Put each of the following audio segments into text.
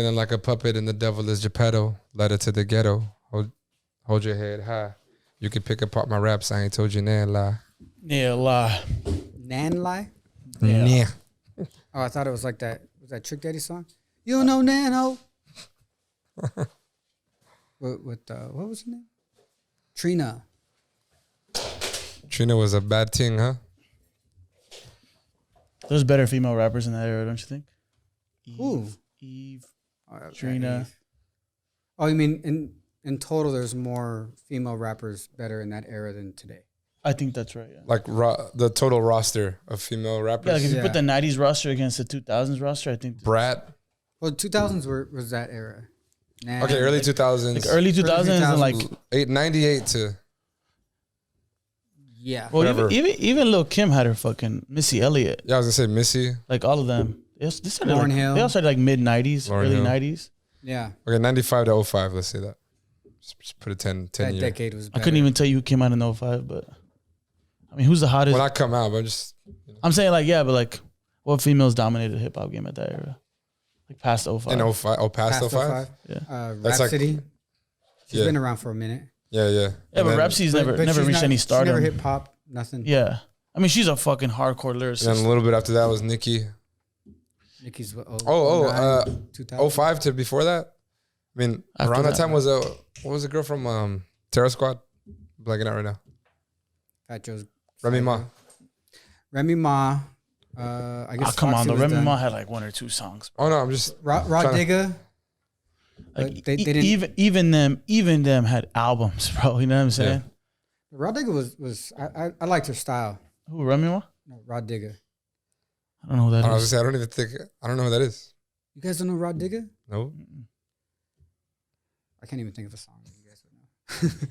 feeling like a puppet and the devil is Geppetto. Letter to the ghetto. Hold your head high. You can pick apart my raps. I ain't told you nan lie. Yeah, lie. Nan lie? Yeah. Oh, I thought it was like that. Was that Trick Daddy song? You don't know Nan ho. What was her name? Trina. Trina was a bad thing, huh? There's better female rappers in that era, don't you think? Eve. Trina. Eve. Oh, you mean in total, there's more female rappers better in that era than today? I think that's right. Yeah. Like the total roster of female rappers. Yeah, like if you put the 90s roster against the 2000s roster, I think. Brat. Well, 2000s was that era. Nah, Okay, early 2000s. Like early 2000s and like 98 to. Yeah. Well, even Lil Kim had her fucking Missy Elliott. Yeah, I was gonna say Missy. Like all of them. They all started like mid 90s, early Hill. 90s. Yeah. Okay, 95 to 05. Let's say that. Just put a 10 that year. decade was better. I couldn't even tell you who came out in 05, but I mean, who's the hottest? When I come out, but I'm just. I'm saying like, yeah, but like what females dominated the hip hop game at that era? Like past 05. In 05. Oh, past 05? Yeah. That's like- Rhapsody. She's been around for a minute. Yeah. Yeah, but Rhapsody's never reached any stardom. She never hit pop, nothing. Yeah. I mean, she's a fucking hardcore lyricist. And then a little bit after that was Nicki. Nicki's 05 to before that? I mean, After around that that, time was what was the girl from Terror Squad? Blanking out right now. Fat Joe's. Remy Ma. Remy Ma. I guess. Come on, Foxy though. was Remy done. Ma had like one or two songs. Oh no, I'm just Raw Digga. Like They didn't. even them had albums, bro. You know what I'm saying? Raw Digga was I liked her style. Who, Remy Ma? No, Raw Digga. I don't know who that I was is. gonna say I don't know who that is. You guys don't know Raw Digga? No. I can't even think of a song. You guys would know.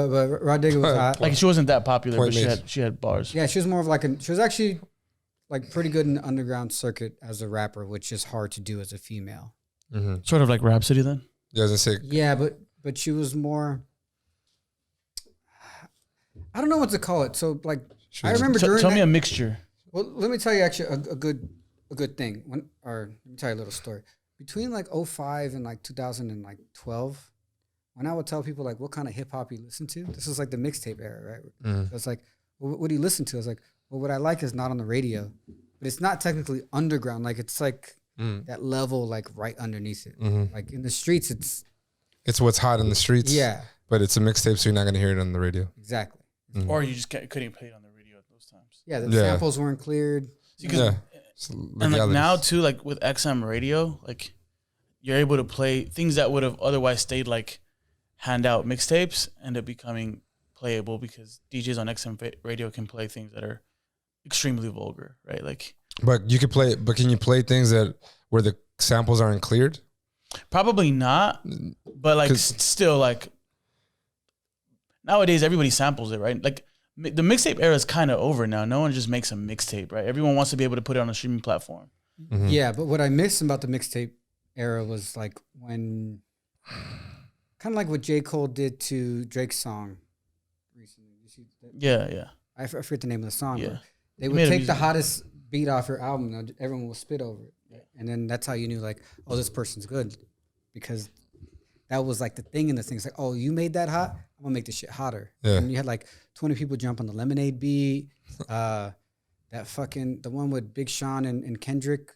but Raw Digga was hot. Like she wasn't that popular, Point but made. she had bars. Yeah, she was more of like she was actually like pretty good in the underground circuit as a rapper, which is hard to do as a female. Mm-hmm. Sort of like Rhapsody then. Yeah, I was gonna say. Yeah, but she was more. I don't know what to call it. So like, I remember during Tell that, me a mixture. Well, let me tell you actually a good thing. Let me tell you a little story. Between like 05 and like 2012, when I would tell people like what kind of hip hop you listen to, this is like the mixtape era, right? Mm-hmm. So it's like, well, what do you listen to? I was like, well, what I like is not on the radio, but it's not technically underground. Like it's like that level, like right underneath it. Mm-hmm. Like in the streets, It's what's hot in the streets. Yeah, But it's a mixtape, so you're not gonna hear it on the radio. exactly. Mm-hmm. Or you just couldn't play it on the radio at those times. Yeah, the samples weren't cleared. Yeah. And like now too, like with XM radio, like you're able to play things that would have otherwise stayed like handout mixtapes end up becoming playable because DJs on XM radio can play things that are extremely vulgar, right? Like, But can you play things that where the samples aren't cleared? probably not, but like still like nowadays everybody samples it, right? Like the mixtape era is kind of over now. No one just makes a mixtape, right? Everyone wants to be able to put it on a streaming platform. Mm-hmm. Yeah, but what I missed about the mixtape era was like when, kind of like what J. Cole did to Drake's song recently. You see that? Yeah. I forget the name of the song. Yeah. But they He would made a take the music- hottest beat off your album, and everyone will spit over it, and then that's how you knew like, oh, this person's good, because that was like the thing in the thing. It's like, oh, you made that hot, I'm gonna make this shit hotter. Yeah. And you had like 20 people jump on the Lemonade beat. The one with Big Sean and Kendrick.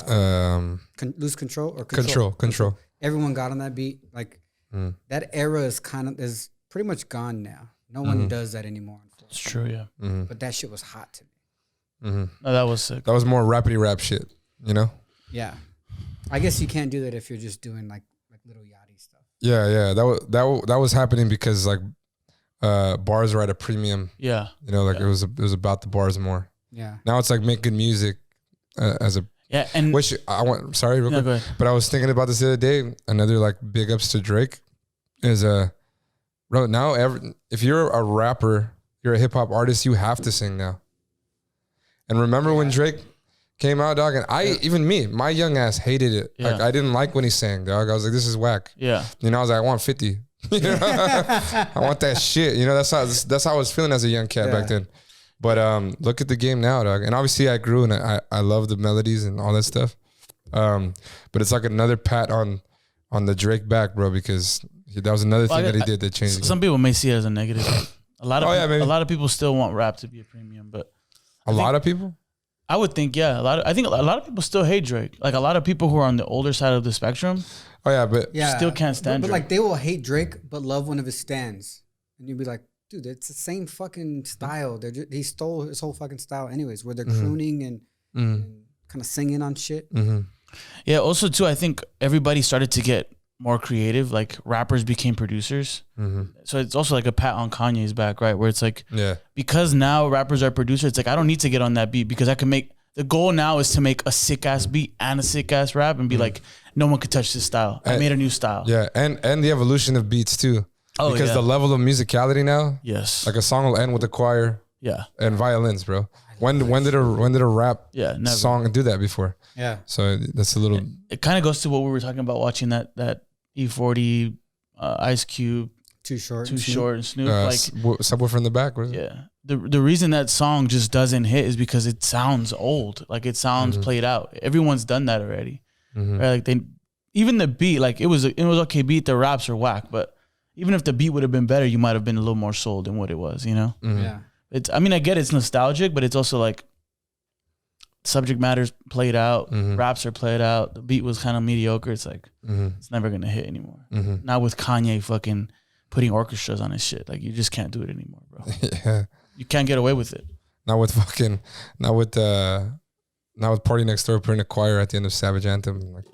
Lose Control or Control. Everyone got on that beat. Like that era is pretty much gone now. No one does that anymore. It's true, yeah. Mm-hmm. But that shit was hot to me. Mm-hmm. No, that was sick. That was more rappity rap shit, you know? Yeah, I guess you can't do that if you're just doing like little yachty stuff. Yeah. That was happening because like bars are at a premium. Yeah. You know, like it was about the bars more. Yeah. Now it's like making music as a and which I want. Sorry, real quick. go ahead. But I was thinking about this the other day. Another like big ups to Drake is bro. Now if you're a rapper, you're a hip hop artist, you have to sing now. And remember when Drake came out, dog, and even me, my young ass hated it. Yeah. Like I didn't like when he sang, dog. I was like, this is whack. Yeah. You know, I was like, I want 50. You know? I want that shit. You know, that's how I was feeling as a young cat back then. But look at the game now, dog. And obviously I grew and I love the melodies and all that stuff. But it's like another pat on the Drake back, bro, because that was another thing that he did that changed the game. Some people may see it as a negative. A lot of people still want rap to be a premium, but a lot of people. I would think, yeah, I think a lot of people still hate Drake. Like a lot of people who are on the older side of the spectrum. Oh yeah, but still can't stand Drake. Drake. Like they will hate Drake, but love one of his stands, and you'd be like, dude, it's the same fucking style. He stole his whole fucking style, anyways. Where they're crooning and kind of singing on shit. Mm-hmm. Yeah. Also, too, I think everybody started to get more creative. Like rappers became producers. So it's also like a pat on Kanye's back, right? Where it's like, because now rappers are producers, it's like, I don't need to get on that beat because I can make, the goal now is to make a sick ass beat and a sick ass rap and be like, no one could touch this style. I made a new style. Yeah. And the evolution of beats too. Oh, because the level of musicality now, like a song will end with a choir and violins, bro. When did a rap song do that before? Yeah. So that's a little. It kind of goes to what we were talking about watching that E40 Ice Cube Too Short and Snoop like Subwoofer in the back. The reason that song just doesn't hit is because it sounds old, like it sounds played out. Everyone's done that already, right? Like even the beat, like it was okay beat. The raps are whack, but even if the beat would have been better, you might have been a little more sold in what it was, you know? Yeah. I mean, I get it's nostalgic, but it's also like subject matter's played out, raps are played out. The beat was kind of mediocre. It's like it's never gonna hit anymore. Not with Kanye fucking putting orchestras on his shit. Like you just can't do it anymore, bro. Yeah, you can't get away with it. Not with Party Next Door putting a choir at the end of Savage Anthem, like,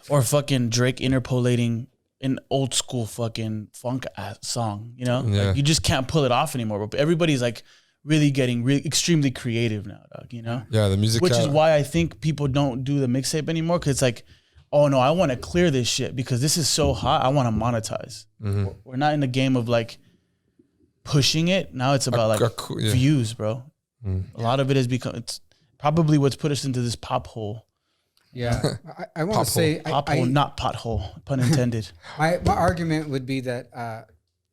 or fucking Drake interpolating an old school fucking funk song. You know, like, you just can't pull it off anymore. But everybody's like really getting extremely creative now, dog, you know? Yeah, the music. Which is why I think people don't do the mixtape anymore, because it's like, oh no, I want to clear this shit because this is so hot. I want to monetize. We're not in the game of like pushing it. Now it's about views, bro. A lot of it has become, it's probably what's put us into this pop hole. Yeah, I want to say pop hole, not pothole, pun intended. My argument would be that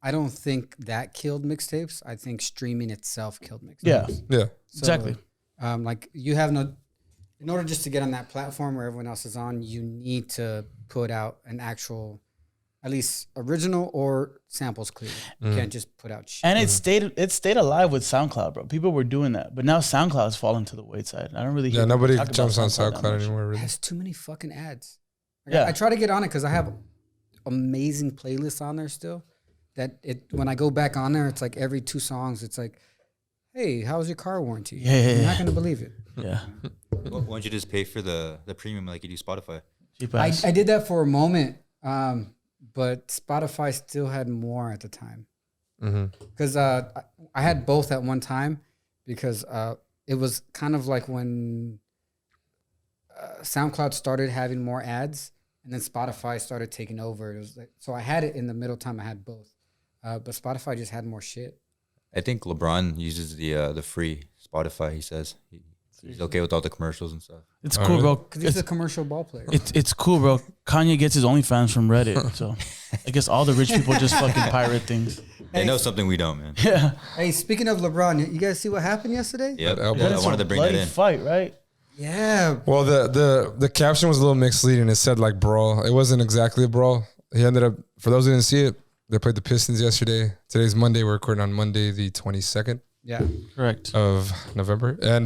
I don't think that killed mixtapes. I think streaming itself killed mixtapes. Yeah, so, exactly. Like you have no, in order just to get on that platform where everyone else is on, you need to put out an actual, at least original or samples clear. You can't just put out shit. And it stayed alive with SoundCloud, bro. People were doing that, but now SoundCloud has fallen to the wayside. I don't really hear nobody jumps on SoundCloud anymore. Really, it has too many fucking ads. Like, I try to get on it because I have amazing playlists on there still. That when I go back on there, it's like every 2 songs, it's like, hey, how's your car warranty? You're not gonna believe it. Yeah. Why don't you just pay for the premium like you do Spotify? I did that for a moment, but Spotify still had more at the time. Because I had both at one time, because it was kind of like when SoundCloud started having more ads, and then Spotify started taking over. It was like, so I had it in the middle time. I had both, but Spotify just had more shit. I think LeBron uses the free Spotify. He says he's okay with all the commercials and stuff. It's cool, bro. Because he's a commercial ball player. It's cool, bro. Kanye gets his OnlyFans from Reddit, so I guess all the rich people just fucking pirate things. They know something we don't, man. Yeah. Hey, speaking of LeBron, you guys see what happened yesterday? Yep. I wanted to bring that in. Fight, right? Yeah. Well, the caption was a little misleading. It said like brawl. It wasn't exactly a brawl. He ended up, for those who didn't see it, they played the Pistons yesterday. Today's Monday. We're recording on Monday, the 22nd. Yeah. Correct. Of November. And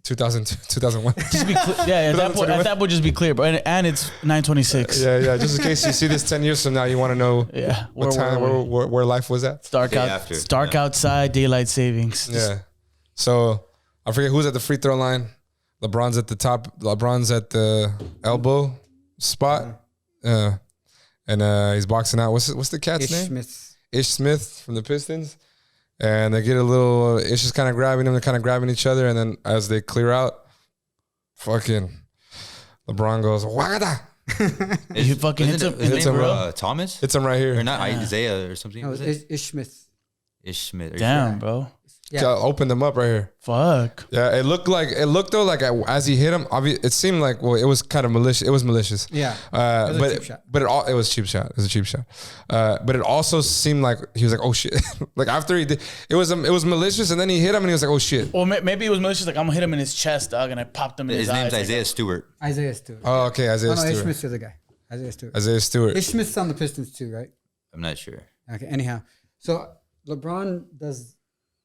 2001. Just be at that point, just be clear, bro. And it's 9:26. Yeah. Just in case you see this 10 years from now, you want to know what time, where life was at. It's dark outside, daylight savings. Yeah. So I forget who's at the free throw line. LeBron's at the top. LeBron's at the elbow spot. And he's boxing out. What's the cat's name? Ish Smith from the Pistons. And they get a little, Ish is kind of grabbing him. They're kind of grabbing each other. And then as they clear out, fucking LeBron goes, Wagada. He fucking hits him. His name, Thomas? Hits him right here. Or not Isaiah or something. No, Ish Smith. Ish Smith. Damn, bro. Yeah. I opened them up right here. Fuck. Yeah, it looked though like as he hit him, it seemed like it was kind of malicious. It was malicious. Yeah. It was a cheap shot. But it was a cheap shot. It was a cheap shot. But it also seemed like he was like, oh shit. Like after he did, it was malicious, and then he hit him, and he was like, oh shit. Well, maybe it was malicious. Like I'm gonna hit him in his chest, dog, and I popped him in his eyes. His name's Isaiah Stewart. Isaiah Stewart. Oh, okay, Isaiah Stewart. Ish Smith's the other guy. Isaiah Stewart. Isaiah Stewart. Ish Smith's on the Pistons too, right? I'm not sure. Okay. Anyhow, so LeBron does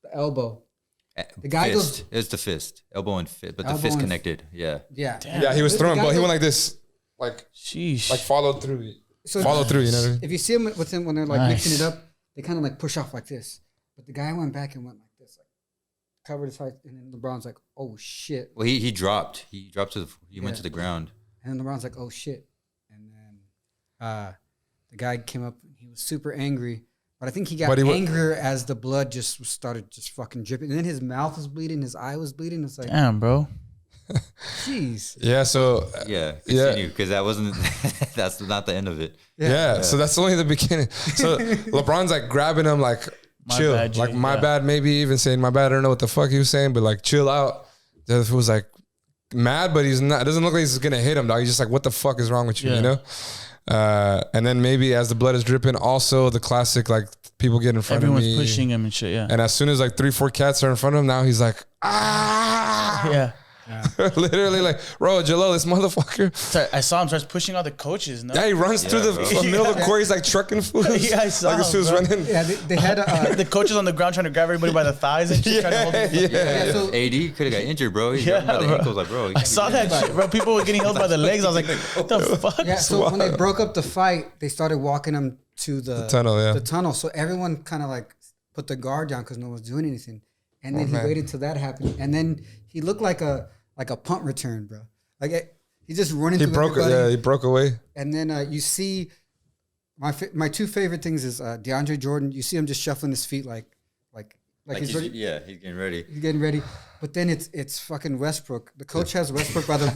the elbow. The guy fist. It's the fist, elbow and fist, but the fist connected. Yeah. Yeah. Damn. Yeah, he was throwing, but he goes- went like this, like Sheesh. followed through. So Followed through, you know what I mean? If you see him with him when they're like Nice. mixing it up, they kind of like push off like this. But the guy went back and went like this, like covered his heart, and then LeBron's like, "Oh shit!" Well, he dropped. He dropped he went Yeah. to the ground. And then LeBron's like, "Oh shit!" And then the guy came up. He was super angry, but I think he got But he wa- angrier as the blood just started just fucking dripping. And then his mouth was bleeding, his eye was bleeding. It's like, Damn, bro. jeez. Yeah, so Yeah, Yeah. continue because that wasn't. That's not the end of it. yeah, so that's only the beginning. So LeBron's like grabbing him, like My chill, bad, G, like my yeah. bad, maybe even saying my bad. I don't know what the fuck he was saying, but like chill out. The other fool was like mad, but he's not. It doesn't look like he's gonna hit him, dog. He's just like, what the fuck is wrong with you, Yeah. you know? And then maybe as the blood is dripping, also the classic like people get in front Everyone's of me, pushing him and shit. Yeah. and as soon as like 3-4 cats are in front of him, now he's like, ah, Yeah. literally like, bro, Jalil, this motherfucker. Sorry, I saw him starts pushing all the coaches. No? Yeah, he runs through the bro. middle of the court. He's like trucking fools. Yeah, I saw like as him, soon as bro. running. Yeah, they had The coaches on the ground trying to grab everybody by the thighs and shit. Trying to hold them. yeah, so AD could have got injured, bro. He Yeah, grabbed him by the bro. ankles, like, bro. I saw that shit, bro. People were getting held by the legs. I was like, what the fuck? yeah, so when they broke up the fight, they started walking him to the tunnel, yeah. the tunnel. So everyone kind of like put the guard down because no one was doing anything. And then he man. waited till that happened, and then he looked like a punt return, bro. Like he's just running. He through broke. everybody. Yeah, he broke away. And then you see my two favorite things is DeAndre Jordan. You see him just shuffling his feet like he's ready. Yeah, he's getting ready. He's getting ready. But then it's fucking Westbrook. The coach has Westbrook by the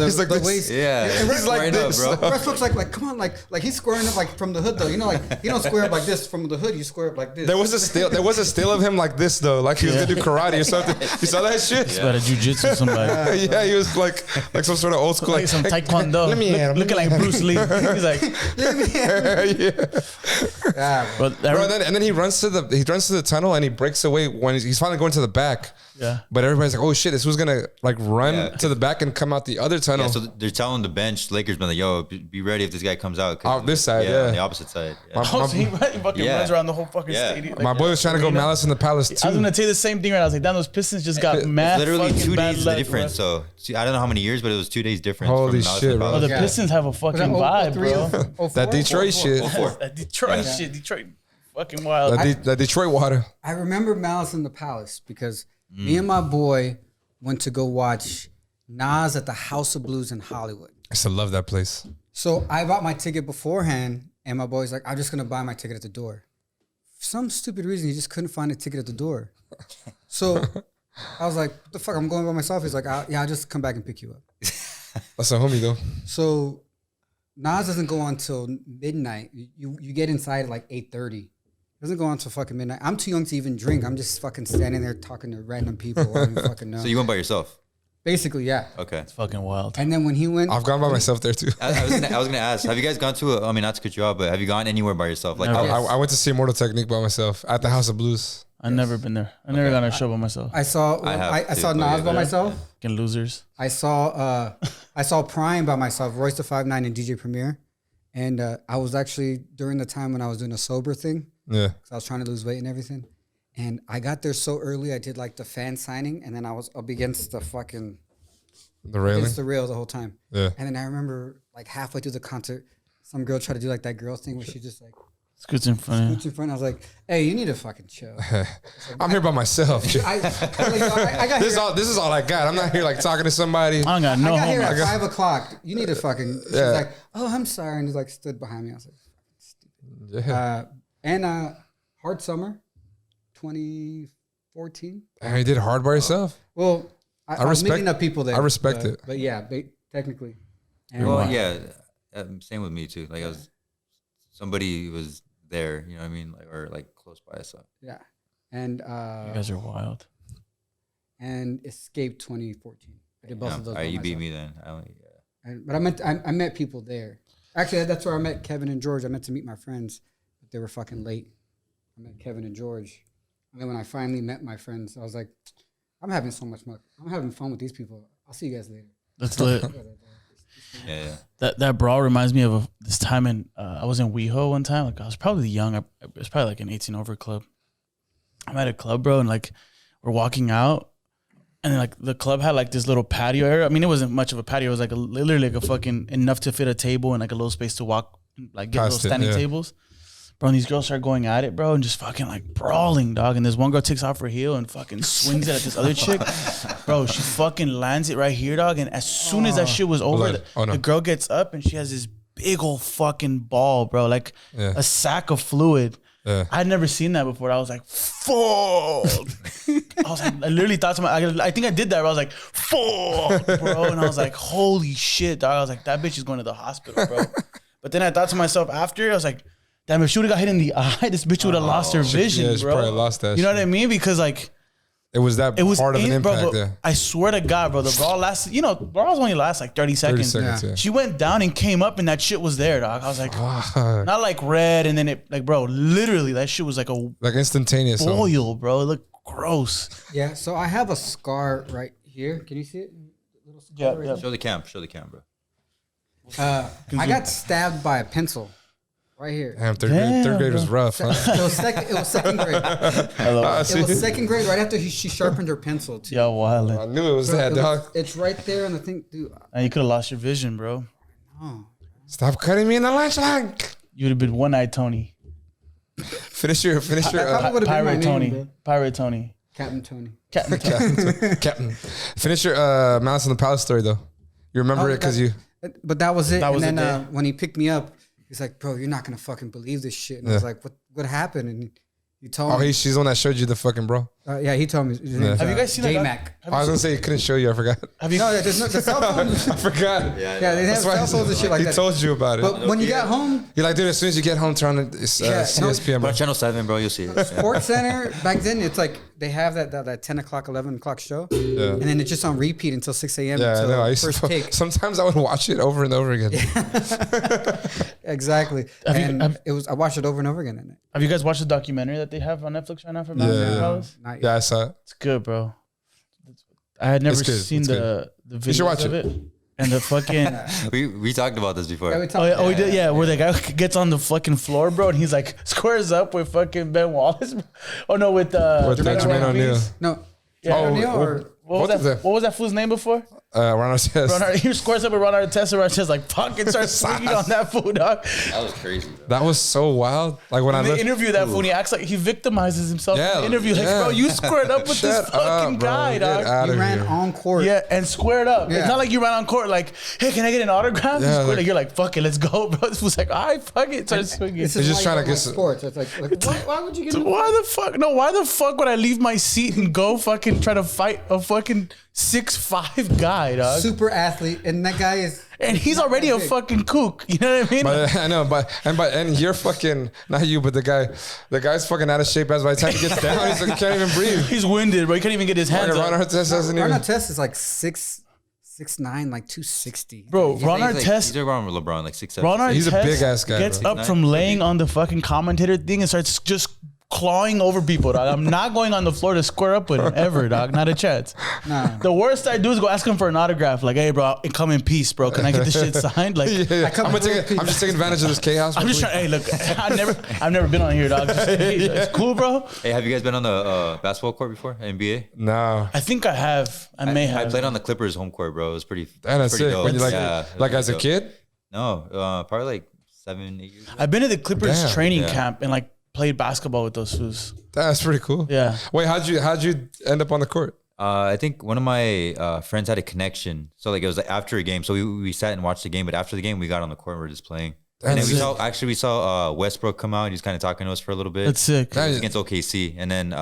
He's like the this. waist. Yeah, And he's Westbrook- like this, bro. Westbrook's like come on, like he's squaring up like from the hood though. You know, like you don't square up like this from the hood. You square up like this. There was a still of him like this though, like he was gonna do karate or something. You saw that shit? It's about to jujitsu somebody. Yeah, he was like some sort of old school, Like some taekwondo. Let me hear him, Looking like Bruce Lee. He's like, yeah. Yeah, but Bro, and then he runs to the tunnel and he breaks away when he's finally going to the back. yeah. But everybody's like, oh shit, this was gonna like run Yeah. to the back and come out the other tunnel. Yeah, so they're telling the bench, Lakers, been like, yo, be ready if this guy comes out. 'cause- Off this side, yeah. on the opposite side. Yeah. Oh, so he fucking Yeah. runs around the whole fucking Yeah. stadium. My boy was trying to go arena. Malice in the Palace I was too. gonna tell you the same thing right now. I was like, damn, those Pistons just got mad. Literally fucking 2 bad days luck, difference. bro. So I don't know how many years, but it was 2 days difference. Holy from Malice shit, and bro. Oh, Palace. the Yeah. Pistons have a fucking vibe, bro. That Detroit shit. That Detroit shit. Detroit fucking wild. That Detroit water. I remember Malice in the Palace because me and my boy went to go watch Nas at the House of Blues in Hollywood. I still love that place. So I bought my ticket beforehand, and my boy's like, I'm just gonna buy my ticket at the door. For some stupid reason, he just couldn't find a ticket at the door. So I was like, what the fuck? I'm going by myself. He's like, I'll just come back and pick you up. That's a homie though. So Nas doesn't go on till midnight. You get inside at like 8:30. It doesn't go on till fucking midnight. I'm too young to even drink. I'm just fucking standing there talking to random people. I don't even fucking know. So you went by yourself? Basically, yeah. Okay. It's fucking wild. And then when he went, I've gone by myself there too. I was gonna ask, have you guys gone to I mean, not to cut you off, but have you gone anywhere by yourself? Like, Never. I went to see Immortal Technique by myself at the House of Blues. I've never been there. I never got on a show by myself. I saw have saw too, Nas but by yeah. myself. Fucking losers. I saw Prime by myself, Royce the 5'9" and DJ Premier. And I was actually during the time when I was doing a sober thing, Yeah. because I was trying to lose weight and everything. And I got there so early, I did like the fan signing, and then I was up against the fucking The railing. against the rail the whole time. Yeah. And then I remember like halfway through the concert, some girl tried to do like that girl thing where she just like Scoots in front. scoots in front. I was like, hey, you need to fucking chill. I'm here by myself. I got here. This is all I got. I'm not here like talking to somebody. I don't got no I got here homework. at 5 o'clock. You need to fucking. She's Yeah. like, oh, I'm sorry, and he like stood behind me. I was like, Yeah. and Hard Summer, 2014. And you did hard by yourself. Well, I was respect- meeting up people there. I respect but, it. but yeah, technically. And well, yeah, same with me too. Like somebody was there. You know what I mean? Like or like close by. So Yeah, and You guys are wild. and Escape 2014. I did both of those. All right, by you beat myself. me then. I only But I met people there. Actually, that's where I met Kevin and George. I meant to meet my friends, but they were fucking late. I met Kevin and George, and then when I finally met my friends, I was like, I'm having so much fun. I'm having fun with these people. I'll see you guys later. That's lit. yeah. That brawl reminds me of this time I was in WeHo one time. Like I was probably young. It was probably like an 18 over club. I'm at a club, bro, and like we're walking out, and like the club had like this little patio area. I mean, it wasn't much of a patio. It was like literally like a fucking enough to fit a table and like a little space to walk, like get little standing tables. Bro, and these girls start going at it, bro, and just fucking like brawling, dog. And this one girl takes off her heel and fucking swings it at this other chick. Bro, she fucking lands it right here, dog. And as soon as that shit was over, the girl gets up and she has this big old fucking ball, bro, like a sack of fluid. Yeah. I'd never seen that before. I was like, fuck. I literally thought to myself, I think I did that. I was like, fuck, bro. And I was like, holy shit, dog. I was like, that bitch is going to the hospital, bro. But then I thought to myself after, I was like, damn, if she would have got hit in the eye, this bitch would have lost her vision, bro. She probably lost that. You know what I mean? Because like, it was part of an impact. Bro, I swear to God, bro, the brawl lasted. You know, brawls only last like 30 seconds. 30 seconds. Yeah. She went down and came up, and that shit was there, dog. I was like, not like red, and then it like, bro, literally that shit was like instantaneous boil, bro. It looked gross. Yeah. So I have a scar right here. Can you see it? Little scar Yeah. Show the cam, bro. I got stabbed by a pencil. Right here. Damn, third grade was rough. Huh? It was second grade. It was second grade. Right after she sharpened her pencil. Too. Yo, wild. I knew it was that, dog. It's right there on the thing, dude. And you could have lost your vision, bro. Oh. Stop cutting me in the lunch line. You would have been one-eyed Tony. Finish your Pirate Tony. Pirate Tony. Captain Tony. Captain. Finish your Malice in the Palace story though. You remember it because you. But that was it. That was and then when he picked me up, he's like, "Bro, you're not gonna fucking believe this shit." And I was like, "What happened?" And he told me. She's the one that showed you the fucking bro. Yeah, he told me. Have you guys seen that? J-Mac. I was gonna say he couldn't show you. I forgot. Have you? No, there's no the cell phones. I forgot. Yeah, they have cell phones and shit like that. He told you about it. But when you got home, you're like, dude, as soon as you get home, turn on CSPM. Bro, Channel 7, bro, you'll see it. Sports Center back then, it's like they have that 10 o'clock, 11 o'clock show, and then it's just on repeat until 6 a.m. Yeah, until I used first to, take. Sometimes I would watch it over and over again. Exactly. I watched it over and over again. Have you guys watched the documentary that they have on Netflix right now for Malice in the Palace? Yeah, I saw it. It's good, bro. I had never seen the videos of it. And the fucking we talked about this before. Yeah, we did, yeah. Where the guy gets on the fucking floor, bro, and he's like squares up with fucking Ben Wallace. Oh no, with Jermaine O'Neal. No, what was that fool's name before? Ron Artest. He squares up with Ron Artest, and Artest like fucking starts swinging on that fool, dog. That was crazy, bro. That was so wild. Like when they interview that fool, and he acts like he victimizes himself in the interview. Like, bro, you squared up with this fucking guy, dog. You ran on court. Yeah, and squared up. It's not like you ran on court like, hey, can I get an autograph? Yeah, you're like, fuck it, let's go, bro. This was like, all right, fuck it. Starts swinging. This is just trying to get sports. It's like why would you get? Why the fuck? No, why the fuck would I leave my seat and go fucking try to fight a fucking 6'5" guy, dog? Super athlete, and that guy is. And he's already a fucking kook. You know what I mean? But, I know, and you're fucking, not you, but the guy's fucking out of shape. As by the time he gets down, he's like, he can't even breathe. He's winded, bro. He can't even get his hands up. Ron Artest is like 6'9", like 260. Bro, Ron Artest. He's around with LeBron, like 6'7". Ron Artest he's a big ass guy. Gets up from laying on the fucking commentator thing and starts just clawing over people, dog. I'm not going on the floor to square up with him ever, dog. Not a chance. Nah. The worst I do is go ask him for an autograph. Like, hey, bro, come in peace, bro. Can I get this shit signed? Like, I'm just taking advantage of this chaos. I'm just trying. Hey, look, I've never been on here, dog. It's cool, bro. Hey, have you guys been on the basketball court before? NBA? No. I think I have. I may have. I played on the Clippers home court, bro. It was pretty. That's pretty sick. dope. When you like as a kid? No, probably like 7, 8 years ago. I've been to the Clippers training camp and like played basketball with those fools. That's pretty cool. Yeah. Wait, how'd you end up on the court? I think one of my friends had a connection. So like it was like after a game. So we sat and watched the game, but after the game we got on the court and we were just playing. And then we saw Westbrook come out. He was kind of talking to us for a little bit. That's sick. It was against OKC. And then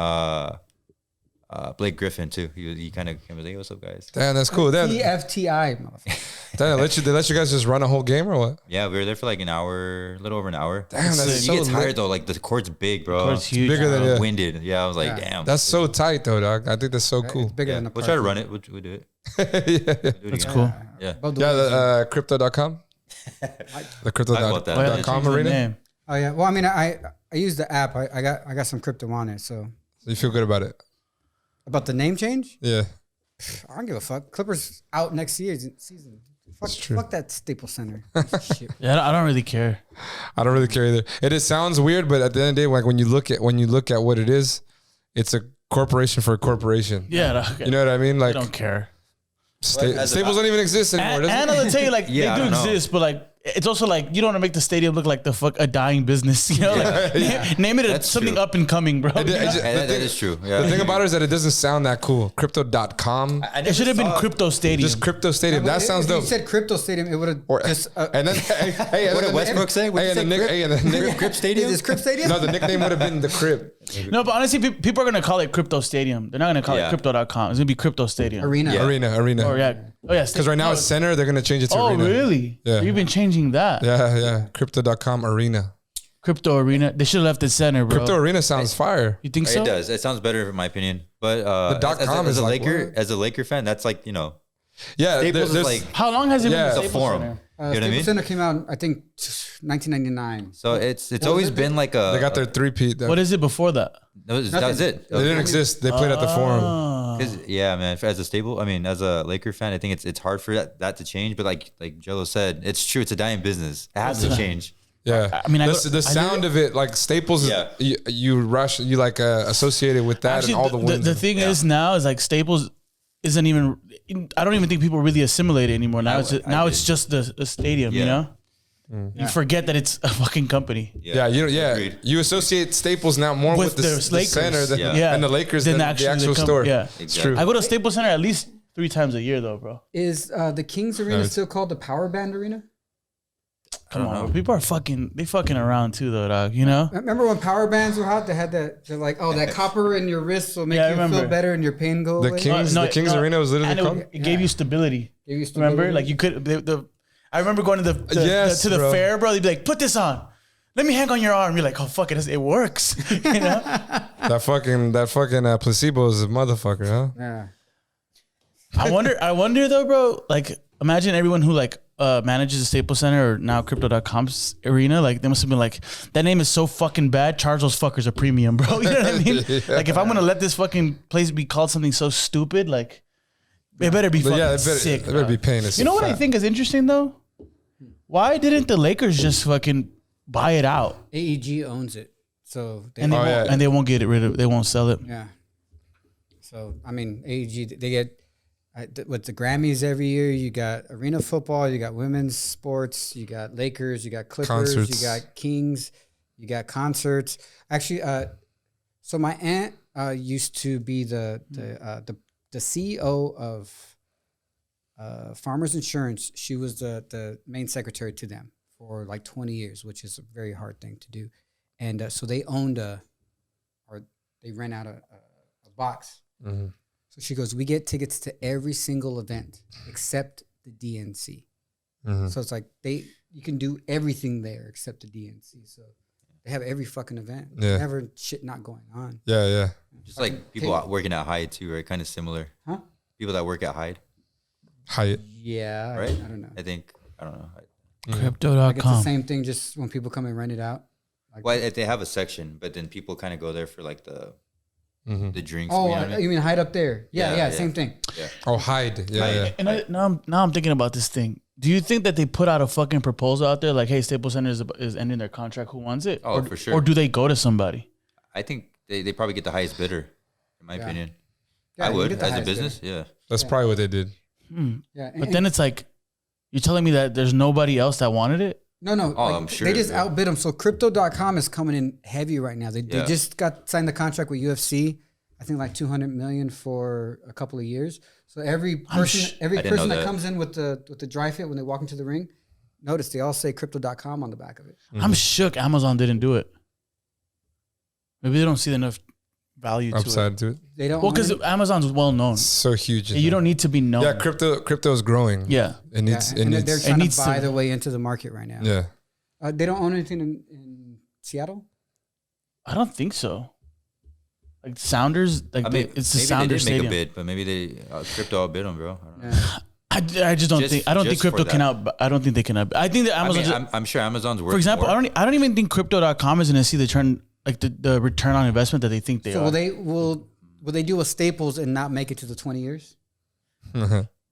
Blake Griffin too. He kind of came and was like, "What's up, guys?" Damn, that's cool. TFTI, motherfucker. Damn, they let you guys just run a whole game or what? Yeah, we were there for like an hour, a little over an hour. Damn, that's you so get tired lit. though. Like the court's big, bro. Court's huge. Bigger than Winded. Yeah, I was like, damn. That's so tight though, dog. I think that's so cool. It's bigger than the We'll try to run it. We'll do it. Yeah. That's cool. Yeah. The crypto.com. The Talk about that. crypto.com arena. Oh yeah. Well, I mean, I use the app. I got some crypto on it, so. You feel good about it? About the name change? Yeah. I don't give a fuck. Clippers out next season. Fuck that Staples Center. Shit. Yeah, I don't really care. I don't really care either. It sounds weird, but at the end of the day, like when you look at what it is, it's a corporation for a corporation. Yeah, you know what I mean? I Like don't care. Staples don't even exist anymore. And I'll tell you, like Yeah, they I do don't know. exist, but like it's also like you don't want to make the stadium look like a dying business. You know, like name it That's something true. up and coming, bro. It just- That is true. Yeah. The thing about it is that it doesn't sound that cool. Crypto.com. It should have been Crypto Stadium. Just Crypto Stadium. That sounds if dope. you said Crypto Stadium, it would have Or- just. And then, hey, What did Westbrook say? What Hey, did and he the say? nick, hey, and the nick, Crip Stadium? Is this Crip Stadium? no, the nickname would have been the Crib. No, but honestly, people are gonna call it Crypto Stadium. They're not gonna call it Yeah. Crypto.com. It's gonna be Crypto Stadium. Arena. Yeah. Arena. Oh yeah. Because right now it's center. They're gonna change it to Oh Arena. really? Yeah. You've been changing that. Yeah. Crypto.com Arena. Crypto Arena. They should have left it center, bro. Crypto Arena sounds fire. You think so? It does. It sounds better in my opinion. But The .com as is a like, Laker, what? as a Laker fan, that's like Yeah, Staples is there's like. How long has it Yeah. been It's the a Staples forum. Center? You know what I Staples mean? Center came out, I think, 1999. So it's always been like a. they got their three-peat. What is it before that? That was it. They didn't exist. They played at the Forum. Oh. 'Cause, yeah, man. As a Laker fan, I think it's hard for that to change. But like Jello said, it's true. It's a dying business. It has to change. Yeah, I mean, the sound of it, like Staples, Yeah. you like associate it with that Actually, and all the wins. the thing is now is like Staples isn't even. I don't even think people really assimilate it anymore. Now it's just the stadium. You Yeah. know, you forget that it's a fucking company. Agreed. you associate Staples now more with the Lakers. center than, Yeah. and the Lakers Than than the actually actual the store. yeah. It's Exactly. true. I go to Staples Center at least 3 times a year, though, bro. Is the Kings Arena still called the Power Band Arena? Come on, bro. People are fucking around too, though, dog. You know. Remember when power bands were hot? They had that. They're like, oh, that copper in your wrist will make Yeah, I you feel remember. better and your pain go The away. Kings, the Kings Arena was literally and called. it gave you stability. Gave you Remember, stability. like you could. I remember going to Yes, to the bro. fair, bro. They'd be like, "Put this on. Let me hang on your arm." You're like, "Oh fuck it, it works." You know. That fucking placebo is a motherfucker, huh? Yeah. I wonder though, bro. Like, imagine everyone who like manages the Staples Center or now Crypto.com's arena. Like, they must have been like, that name is so fucking bad. Charge those fuckers a premium, bro. You know what I mean? Like, if I'm gonna let this fucking place be called something so stupid, like, it better be But fucking yeah, sick. it better bro. be paying us. You know what I think is interesting though? Why didn't the Lakers just fucking buy it out AEG owns it, so they, and they Oh, won't, yeah. and they won't get it rid of? They won't sell it. yeah. So I mean, AEG they get with the Grammys every year. You got arena football, you got women's sports, you got Lakers, you got Clippers, Concerts. you got Kings, you got concerts. Actually, so my aunt used to be the CEO of Farmers Insurance. She was the main secretary to them for like 20 years, which is a very hard thing to do. And so they owned they rent out a box. Mm-hmm. So she goes, we get tickets to every single event except the DNC. Mm-hmm. So it's like you can do everything there except the DNC. So they have every fucking event. Yeah. Never shit not going on. Yeah. Just like people working at Hyde too, right? Kind of similar. Huh? People that work at Hyde, Hyatt. Yeah. right? I don't know. I don't know. Like it's the Crypto.com. same thing. Just when people come and rent it out. Like, Well, if they have a section, but then people kind of go there for like the drinks. oh, you know what I mean? you mean hide up there? Yeah, Yeah, same thing. Oh, Hyde. Yeah. And now I'm thinking about this thing. Do you think that they put out a fucking proposal out there like, hey, Staples Center is ending their contract? Who wants it? Oh, or, for sure. Or do they go to somebody? I think they probably get the highest bidder, in my opinion. Yeah, I you would get the as a highest business. Yeah. That's probably what they did. Yeah, But then it's like, you're telling me that there's nobody else that wanted it? No. Oh, I'm sure, They just yeah. outbid them. So Crypto.com is coming in heavy right now. They Yeah. just signed the contract with UFC. I think like $200 million for a couple of years. So every person I didn't know that that. comes in with the dry fit when they walk into the ring, notice they all say Crypto.com on the back of it. I'm shook Amazon didn't do it. Maybe they don't see enough value upside to it. They don't. Well, because Amazon's well known. It's so huge. You don't need to be known. Yeah, crypto is growing. Yeah. It needs. and they're trying to buy their way into the market right now. Yeah. They don't own anything in Seattle. I don't think so. Like Sounders, like I mean, it's the maybe Sounders they did Stadium. make a bid, but maybe they crypto outbid them, bro. I don't know. I just don't think. I don't think crypto can out. I don't think they can out. I think that Amazon. I mean, I'm sure Amazon's worth. For example, more. I don't even think Crypto.com is going to see the return on investment that they think they are. Will they do a Staples and not make it to the 20 years?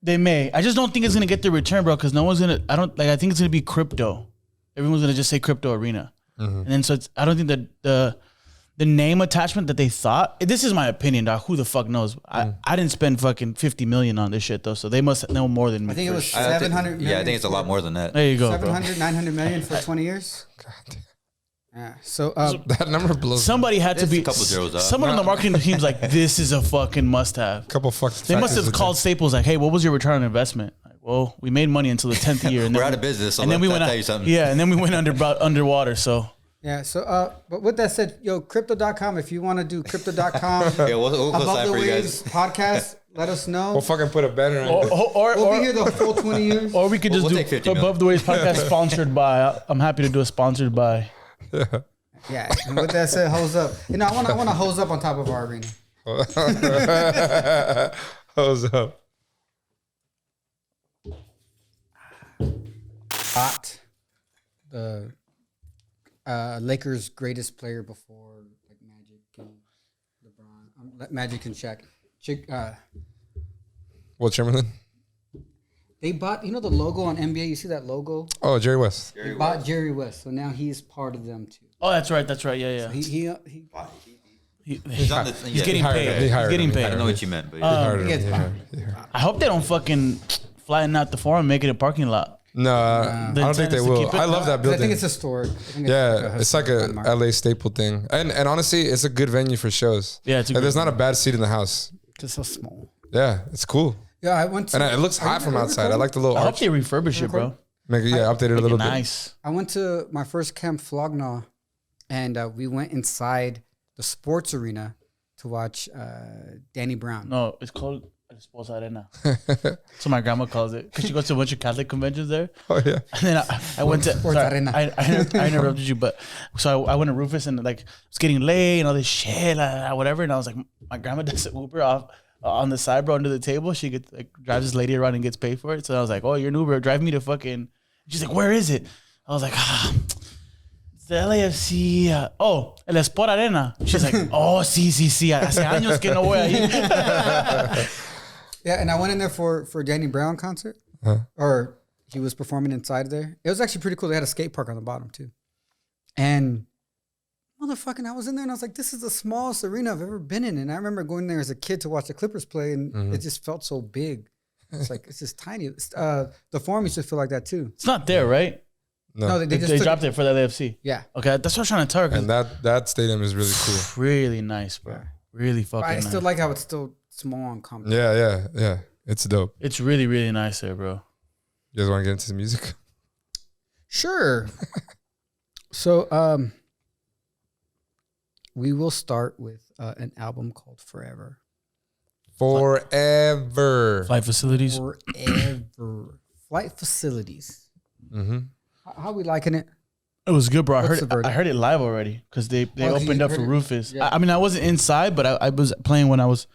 They may. I just don't think it's going to get the return, bro. Because no one's going to. I think it's going to be crypto. Everyone's going to just say Crypto Arena, and then so I don't think that the name attachment that they thought. This is my opinion, dog. Who the fuck knows? I didn't spend fucking $50 million on this shit though, so they must know more than me. I think it was I 700 million. Yeah, I think it's a lot more than that. There you go, 700, 900 million for 20 years. God. Yeah. So That number blows. Somebody had to be. a couple zeros up. Someone on the marketing team's like, this is a fucking must-have. Couple fucking. They must have called Staples like, hey, what was your return on investment? Like, well, we made money until the 10th year, and We're then out of business, so and then we went tell you something. Yeah, and then we went underwater. So yeah. So but with that said, crypto.com. If you want to do crypto.com Yeah, we'll go above sign the for you waves guys. podcast, let us know. We'll fucking put a banner on it. We'll be here the full 20 years. or we could just We'll do take 50 million. Above the Waves podcast sponsored by. I'm happy to do a sponsored by. Yeah. And with that said, hose up. I want to hose up on top of our arena. Hose up. Hot. The Lakers' greatest player before like Magic and LeBron. Magic and Shaq. Will Chamberlain? They bought, the logo on NBA. You see that logo? Oh, Jerry West. They bought Jerry West, so now he's part of them too. Oh, that's right. Yeah. He's He's on the, He's getting paid. He's getting I paid. don't know what you meant, but he gets I hope they don't fucking flatten out the forum and make it a parking lot. No, I don't think they intent is to will. keep it- I love that building. I think it's historic. It's like a LA staple thing, and honestly, it's a good venue for shows. Yeah, it's a Like, good there's not a bad seat in the house. Just so small. Yeah, it's cool, Yeah, I went to. and it looks hot from outside. I like the little I hope arch. they refurbish it, bro. Make it, update it a Make little it bit. nice. I went to my first camp, Flognaw, and we went inside the sports arena to watch Danny Brown. No, it's called Sports Arena. So my grandma calls it because she goes to a bunch of Catholic conventions there. Oh yeah, And then I went to. Sports Sorry, Arena. I interrupted you, but so I went to Rufus and like it's getting late and all this shit, whatever. And I was like, my grandma does an Uber off on the side, bro, under the table. She gets like drives this lady around and gets paid for it. So I was like, oh, you're an Uber, drive me to fucking. She's like, where is it? I was like, it's the LAFC. El Sport Arena. She's like, oh, sí. Hace años que no voy ahí. Yeah, and I went in there for Danny Brown concert, or he was performing inside there. It was actually pretty cool. They had a skate park on the bottom too, and motherfucking, I was in there and I was like, this is the smallest arena I've ever been in. And I remember going there as a kid to watch the Clippers play, and it just felt so big. It's like it's just tiny. The Forum used to feel like that too. It's not there, right? no, they just They took dropped it for the LAFC. Yeah, Okay, that's what I was trying to tell her. and that stadium is really cool. Really nice, bro. Really fucking but I nice. still like how it's still small and compact. Yeah, it's dope. It's really, really nice there, bro. You guys want to get into the music? Sure. So, we will start with an album called Forever. Forever. Flight facilities. Forever. Flight Facilities. Mm-hmm. How we liking it? It was good, bro. What's the verdict? I heard it live already because they Oh, opened you up for heard it? Rufus. Yeah. I mean, I wasn't inside, but I was playing when I was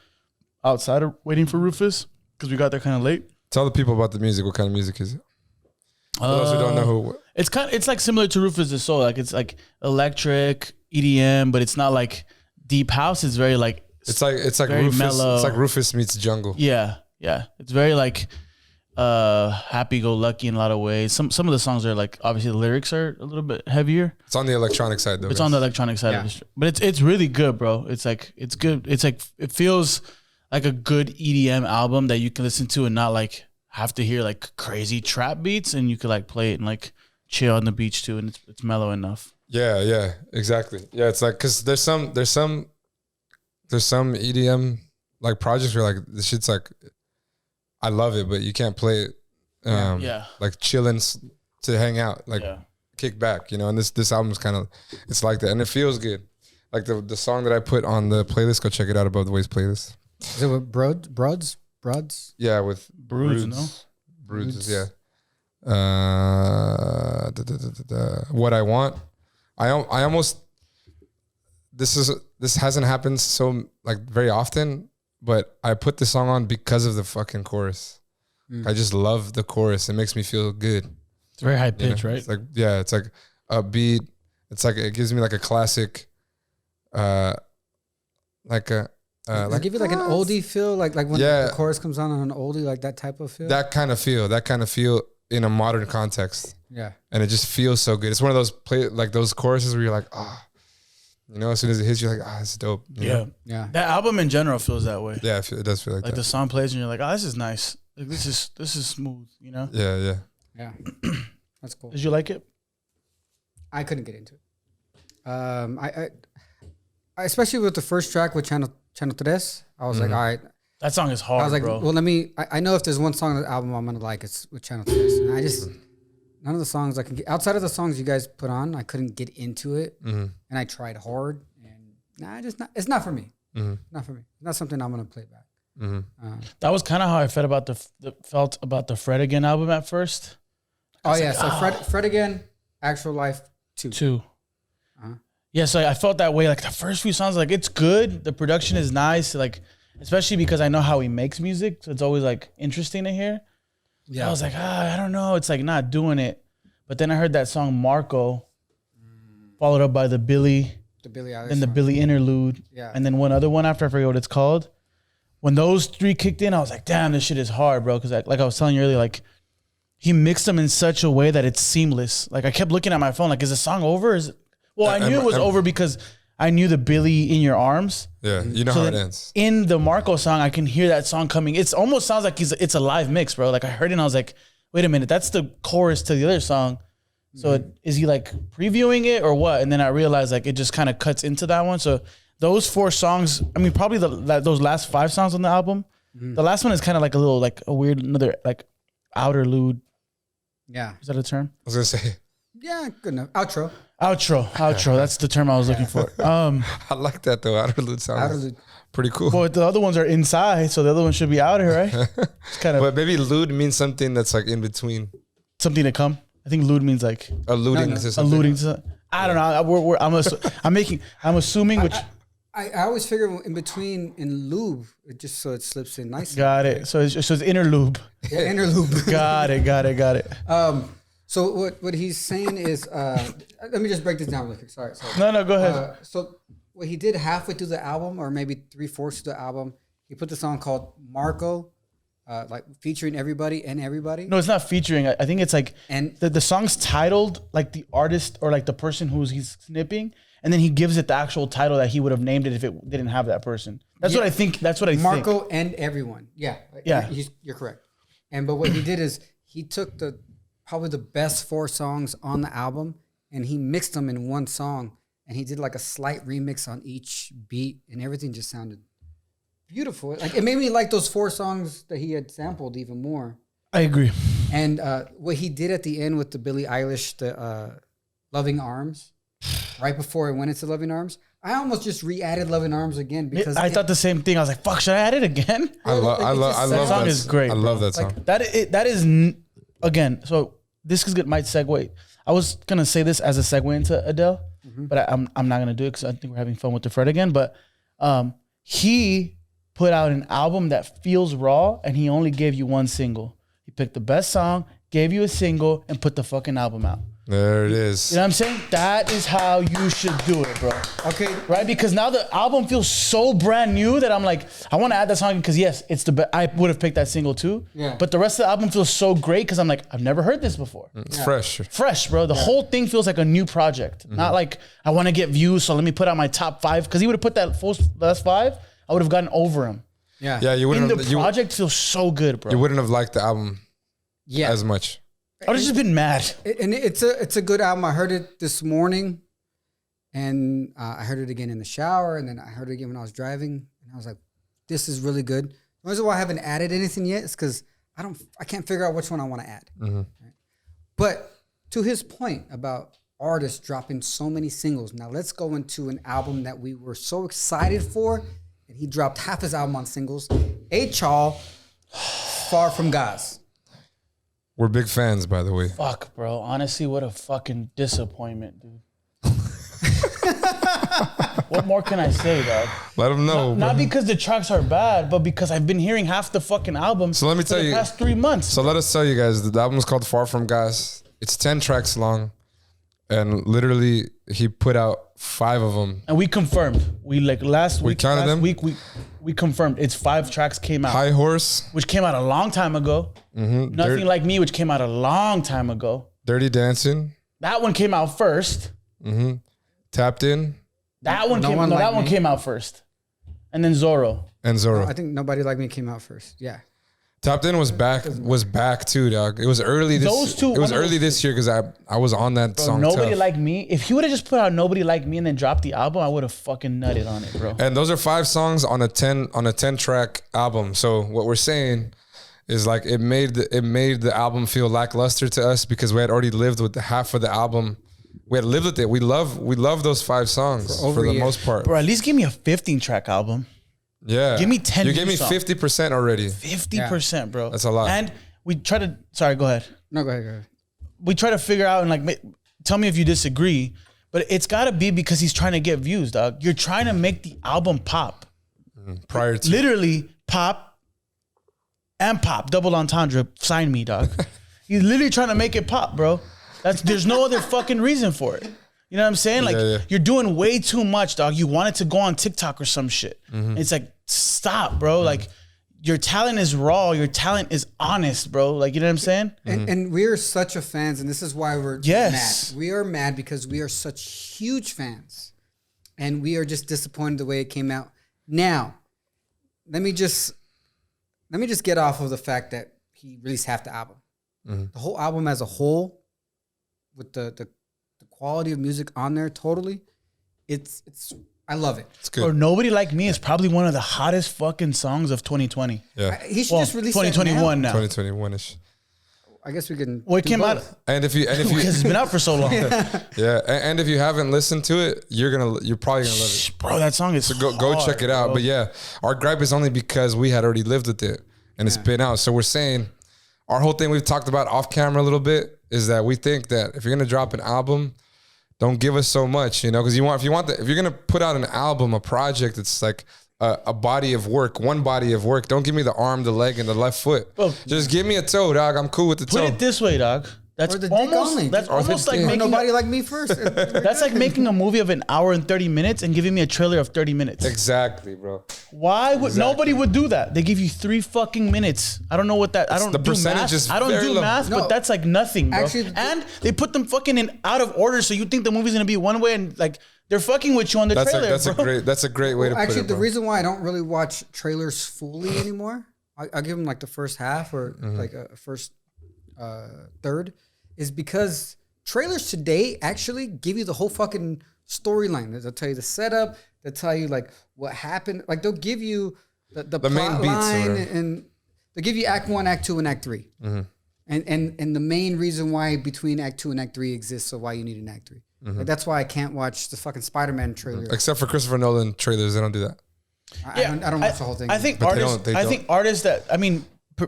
outside waiting for Rufus because we got there kind of late. Tell the people about the music. What kind of music is it? For those who don't know who. It's like similar to Rufus the Soul. Like it's like electric EDM, but it's not like deep house. It's very like It's like very Rufus. mellow. It's like Rufus meets Jungle. Yeah. It's very like happy-go-lucky in a lot of ways. Some of the songs are like obviously the lyrics are a little bit heavier. It's on the electronic side though. It's on the electronic side of the street, but it's really good, bro. It's good. It's like it feels like a good EDM album that you can listen to and not like have to hear like crazy trap beats, and you could like play it and like chill on the beach too, and it's mellow enough. Yeah, exactly. Yeah, it's like because there's some EDM like projects where like this shit's like I love it, but you can't play it. Like chilling to hang out, like kick back, And this album's kind of it's like that, and it feels good. Like the song that I put on the playlist, go check it out, Above the Waves playlist. Is it with Broads? Yeah, with Broods, no? Broods, yeah. What I Want. I almost, this hasn't happened so like very often, but I put the song on because of the fucking chorus. I just love the chorus. It makes me feel good. It's very high pitch, right? It's like, yeah, it's like a beat. It's like, it gives me like a classic, like give you like an oldie feel, like when the chorus comes on an oldie, like that type of feel. That kind of feel in a modern context. Yeah, and it just feels so good. It's one of those those choruses where you're like, as soon as it hits, you're like, it's dope. Yeah. That album in general feels that way. Yeah, it does feel like that. Like the song plays and you're like, this is nice. Like this is smooth. You know? Yeah. That's cool. Did you like it? I couldn't get into it. I especially with the first track with Channel 3, I was like, all right. That song is hard, I was like, bro. well, I know if there's one song on the album I'm gonna like, it's with Channel 3. And I just none of the songs I can get outside of the songs you guys put on, I couldn't get into it. And I tried hard, and it's not for me. Not for me. Not something I'm gonna play back. That was kind of how I felt about the Fred Again album at first. Fred Again, Actual Life 2. Yeah, so I felt that way. Like the first few songs, like it's good. The production is nice. Like, especially because I know how he makes music, so it's always like interesting to hear. Yeah, I was like, I don't know. It's like not doing it. But then I heard that song Marco, followed up by the Billy Eilish, then the Billy interlude, and then one other one after, I forget what it's called. When those three kicked in, I was like, damn, this shit is hard, bro. Because like I was telling you earlier, like he mixed them in such a way that it's seamless. Like I kept looking at my phone, like, is the song over? Well, I knew it was over because I knew the Billy In Your Arms. Yeah, you know how it ends. In the Marco song, I can hear that song coming. It almost sounds like it's a live mix, bro. Like I heard it and I was like, wait a minute, that's the chorus to the other song. So is he like previewing it or what? And then I realized like it just kind of cuts into that one. So those 4 songs, I mean, probably those last 5 songs on the album. The last one is kind of like a little like a weird, another like outer lude. Yeah. Is that a term? I was gonna say. Yeah, good enough. Outro. That's the term I was looking for. I like that though. Outerlude sounds pretty cool. Well, the other ones are inside, so the other one should be outer, right? It's kind of. But maybe lude means something that's like in between. Something to come. I think lude means like alluding to something. Alluding to. I don't know. I'm assuming which. I always figure in between in lube, just so it slips in nicely. Got it. So it's interlube. Yeah, interlube. Got it. So what he's saying is, let me just break this down really quick. Sorry. No, go ahead. So what he did halfway through the album, or maybe 3/4 of the album, he put the song called Marco, like featuring everybody. No, it's not featuring. I think it's like, and the song's titled like the artist or like the person he's snipping, and then he gives it the actual title that he would have named it if it didn't have that person. That's what I think. That's what I think. Marco and everyone. Yeah. You're correct. But what he did is he took probably the best 4 songs on the album, and he mixed them in one song, and he did like a slight remix on each beat, and everything just sounded beautiful. Like it made me like those 4 songs that he had sampled even more. I agree. And what he did at the end with the Billie Eilish, the Loving Arms, right before it went into Loving Arms, I almost just re-added Loving Arms again because I thought the same thing. I was like, "Fuck, should I add it again?" I love that song. Is great. I love that song. Like, that is again. So this might segue. I was gonna say this as a segue into Adele, but I'm not gonna do it because I think we're having fun with the Fred again. But he put out an album that feels raw, and he only gave you one single. He picked the best song, gave you a single, and put the fucking album out. There it is. You know what I'm saying? That is how you should do it, bro. Okay. Right? Because now the album feels so brand new that I'm like, I want to add that song because yes, it's the best. I would have picked that single too. Yeah. But the rest of the album feels so great because I'm like, I've never heard this before. It's fresh. Fresh, bro. The whole thing feels like a new project. Not like I want to get views, so let me put out my top 5. Because he would have put that last 5, I would have gotten over him. Yeah. Yeah, you wouldn't. The project feels so good, bro. You wouldn't have liked the album as much. I would have just been mad. And it's a good album. I heard it this morning, and I heard it again in the shower, and then I heard it again when I was driving, and I was like, "This is really good." The reason why I haven't added anything yet is because I can't figure out which one I want to add. Right? But to his point about artist dropping so many singles. Now let's go into an album that we were so excited for, and he dropped half his album on singles. A.Chal, Far From God's. We're big fans, by the way. Fuck, bro. Honestly, what a fucking disappointment, dude. What more can I say, dog? Let them know. Not because the tracks are bad, but because I've been hearing half the fucking album So let me for tell the you. past 3 months. So let us tell you guys, the album is called Far From Gas. It's 10 tracks long. And literally, he put out 5 of them. And we confirmed. We last week. counted them? We confirmed. It's 5 tracks came out. High Horse, Which came out a long time ago. Nothing Like Me, which came out a long time ago. Dirty Dancing, That one came out first. Tapped In, That one came out first. And then Zorro. and Zorro. I think Nobody Like Me came out first. Yeah. Tapped In was back too, dog. It was early this year because I was on that Bro, song. Nobody Tough. Like Me. If he would have just put out Nobody Like Me and then dropped the album, I would have fucking nutted on it, bro. And those are 5 songs on a 10 track album. So what we're saying is like it made the album feel lackluster to us because we had already lived with half of the album. We had lived with it. We love those 5 songs for the most part. Bro, at least give me a 15-track album. Yeah. Give me 10 You gave me songs. 50% already. 50%, bro. That's a lot. And we try to, sorry, go ahead. No, go ahead. We try to figure out and like, tell me if you disagree, but it's got to be because he's trying to get views, dog. You're trying to make the album pop. Prior to Literally pop and pop. Double entendre. Sign me, dog. He's literally trying to make it pop, bro. There's no other fucking reason for it. You know what I'm saying? Like, You're doing way too much, dog. You want it to go on TikTok or some shit. It's like, stop, bro. Like, your talent is raw. Your talent is honest, bro. Like, you know what I'm saying? And we're such a fans, and this is why we're Yes. mad. We are mad because we are such huge fans, and we are just disappointed the way it came out. Now, let me just get off of the fact that he released half the album. The whole album as a whole, with the quality of music on there, totally, it's I love it. it's good. Or Nobody Like Me is probably one of the hottest fucking songs of 2020. Yeah. He should just release 2021 that now. 2021ish. I guess we can. Well, it do came both. out And if you because it's been out for so long. and if you haven't listened to it, you're probably gonna love it. Bro, that song is Go hard, check it out. bro. But yeah, our gripe is only because we had already lived with it and it's been out. So we're saying our whole thing we've talked about off camera a little bit is that we think that if you're gonna drop an album, don't give us so much, you know, because if you're gonna put out an album, a project, it's like a body of work, one body of work. Don't give me the arm, the leg, and the left foot. Bro, just give me a toe, dog. I'm cool with the Put toe. it this way, dog. That's Or the dick almost only. that's Or almost like dick. making Nobody Like Me first. that's like making a movie of an hour and 30 minutes and giving me a trailer of 30 minutes. Exactly, bro. Why would nobody would do that? They give you 3 fucking minutes. I don't know what that. I don't the do percentage math. is I don't very do low. math, No. but that's like nothing, bro. Actually, and they put them fucking in out of order, so you think the movie's gonna be one way, and like they're fucking with you on the trailer. That's a great way to put Actually, it, the bro. reason why I don't really watch trailers fully anymore, I give them like the first half or like a first third, is because trailers today actually give you the whole fucking storyline. They'll tell you the setup. They'll tell you like what happened. Like they'll give you the main plot beats, line, or- and they'll give you Act 1, Act 2, and Act 3. And the main reason why between Act 2 and Act 3 exists, so why you need an Act 3. Like, that's why I can't watch the fucking Spider-Man trailer. Except for Christopher Nolan trailers, they don't do that. I don't watch the whole thing. I think But they artists. don't- I think artists that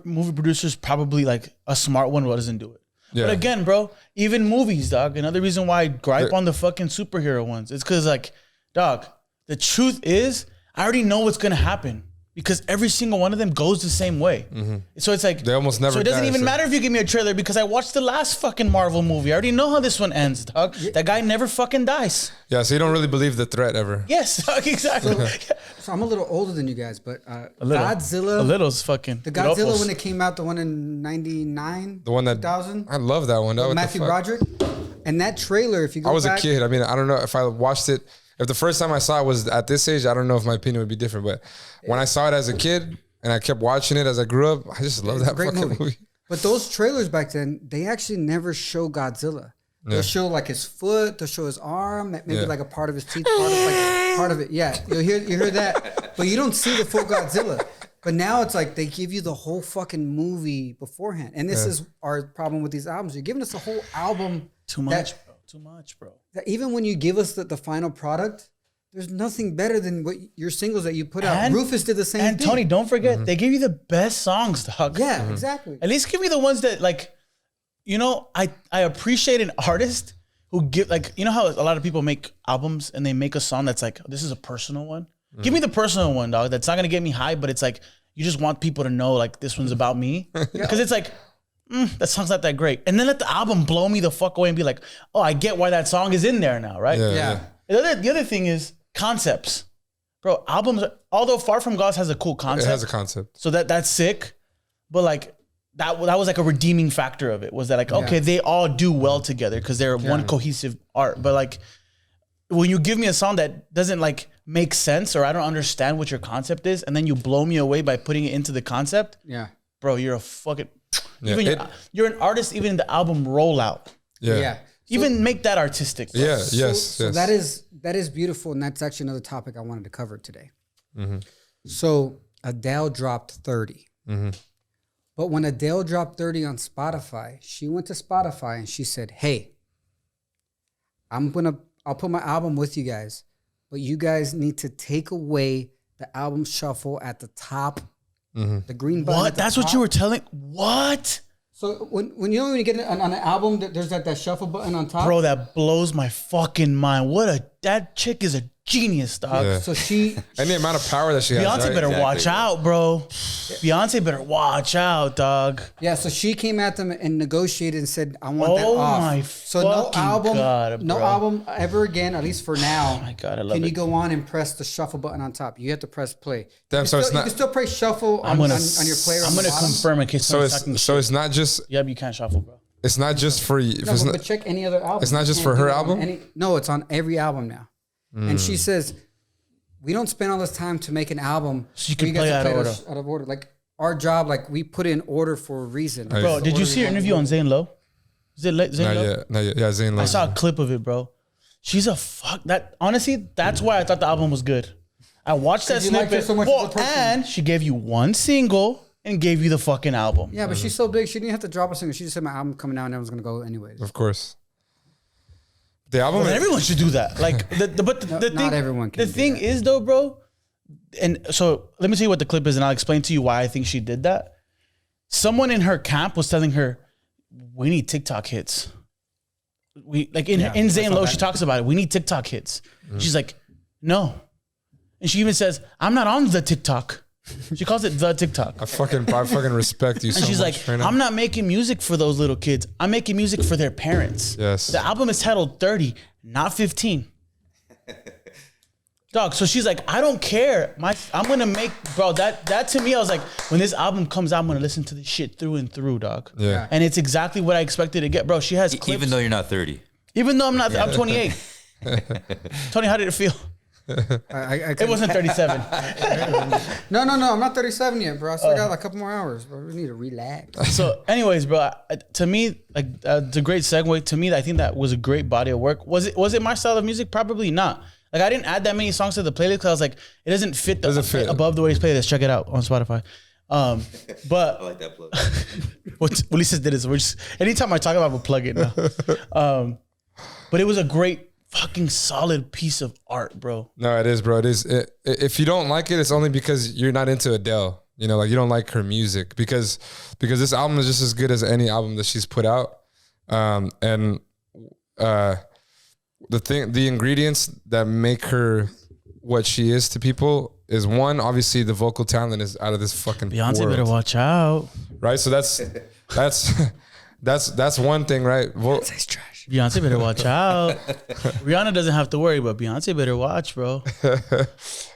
movie producers probably like a smart one doesn't do it. Yeah. But again, bro, even movies, dog. Another reason why I gripe on the fucking superhero ones, it's because like, dog. The truth is, I already know what's gonna happen. Because every single one of them goes the same way. So it's like They almost never So it doesn't die, even so- matter if you give me a trailer because I watched the last fucking Marvel movie. I already know how this one ends, dog. That guy never fucking dies. Yeah, so you don't really believe the threat ever. Yes, dog, exactly. So I'm a little older than you guys, but little. Godzilla, A little's fucking. the Godzilla when it came out, the one in '99, The one that 2000, I love that one. That what the Matthew fuck? Broderick, and that trailer. If you go, I was back, a kid. I mean, I don't know if I watched it. If the first time I saw it was at this age, I don't know if my opinion would be different. But when I saw it as a kid and I kept watching it as I grew up, I just love It's a that great fucking movie. But those trailers back then, they actually never show Godzilla. They'll show like his foot, they'll show his arm, maybe like a part of his teeth, part of it. Yeah, you hear that, but you don't see the full Godzilla. But now it's like they give you the whole fucking movie beforehand, and this is our problem with these albums. You're giving us a whole album. Too much, bro. too much, bro. That even when you give us the final product, there's nothing better than what your singles that you put out. Rufus did the same thing. And Tony, don't forget, they give you the best songs, dog. Yeah, exactly. At least give me the ones that, like, you know, I appreciate an artist who give, like, you know how a lot of people make albums and they make a song that's like, this is a personal one. Give me the personal one, dog. That's not gonna get me high, but it's like you just want people to know, like, this one's about me. Because it's like, that song's not that great. And then let the album blow me the fuck away and be like, oh, I get why that song is in there now, right? Yeah. The other thing is concepts. Bro, albums, although Far From God's has a cool concept. It has a concept. So that's sick. But like that was like a redeeming factor of it, was that like, okay, they all do well together because they're one cohesive art. But like when you give me a song that doesn't like make sense, or I don't understand what your concept is, and then you blow me away by putting it into the concept. Yeah. Bro, you're a fucking you're an artist even in the album rollout. Yeah. Even make that artistic. Bro. Yeah, So that is beautiful, and that's actually another topic I wanted to cover today. So Adele dropped 30. But when Adele dropped 30 on Spotify, she went to Spotify and she said, hey, I'll put my album with you guys, but you guys need to take away the album shuffle at the top, the green button. What? That's top. what you were telling? What? So when you get on an album, there's that shuffle button on top. Bro, that blows my fucking mind. That chick is a genius, dog. Yeah. So she and the amount of power that she has. Beyonce Right? better watch out, bro. Beyonce better watch out, dog. Yeah, so she came at them and negotiated and said, "I want that off." Oh my so no album, God, no bro. album ever again, at least for now. Oh my God, I love Can it. you go on and press the shuffle button on top? You have to press play. Damn, so it's You not. can still press shuffle on your player. I'm gonna confirm in case So someone's talking so shit. it's not just. Yep, you can't shuffle, bro. It's not just for. If No, it's but not, check any other album. It's not You just can't for her do it on album? No, it's on every album now. And she says, we don't spend all this time to make an album So you for can guys play to out of it order. out of order. Like our job, like we put in order for a reason. Bro, did you see her interview on Zane Lowe? Is it Zane not Lowe? yet. Not yet. Yeah, Zane Lowe. I saw a clip of it, bro. She's a fuck. That honestly, that's why I thought the album was good. I watched that You liked her snippet. so much as a person. And she gave you one single and gave you the fucking album. Yeah, but she's so big, she didn't have to drop a single. She just said my album coming out and everyone's gonna go anyways. Of course. The album. Well, everyone should do that. Like, the thing. Not everyone can The do thing is, though, bro. And so let me tell you what the clip is, and I'll explain to you why I think she did that. Someone in her camp was telling her, "We need TikTok hits." We like in Zane Lowe, she talks about it. We need TikTok hits. She's like, "No," and she even says, "I'm not on the TikTok." She calls it the TikTok. I fucking respect you so And she's much like, right now. I'm not making music for those little kids. I'm making music for their parents. Yes. The album is titled 30, not 15. Dog, so she's like, I don't care. I'm gonna make, bro, that to me, I was like, when this album comes out, I'm gonna listen to this shit through and through, dog. Yeah. And it's exactly what I expected to get. Bro, she has clips. Even though you're not 30. Even though I'm not, I'm 28. Tony, how did it feel? It wasn't 37. No, I'm not 37 yet, bro. I still got like a couple more hours, bro. We need to relax. So, anyways, bro, to me, like, it's a great segue. To me, I think that was a great body of work. Was it my style of music? Probably not. Like, I didn't add that many songs to the playlist because I was like, it doesn't fit above the way it's played. Let's check it out on Spotify. But I like that plug. what Lisa did is we're just anytime I talk about it, we'll plug it now. But it was a great fucking solid piece of art, bro. No, it is, bro. It is. If you don't like it, it's only because you're not into Adele. You know, like you don't like her music because this album is just as good as any album that she's put out. The ingredients that make her what she is to people is one, obviously the vocal talent is out of this fucking Beyonce world. better watch out. Right? So that's one thing, right? Beyonce's trash. Beyonce better watch out. Rihanna doesn't have to worry, but Beyonce better watch, bro.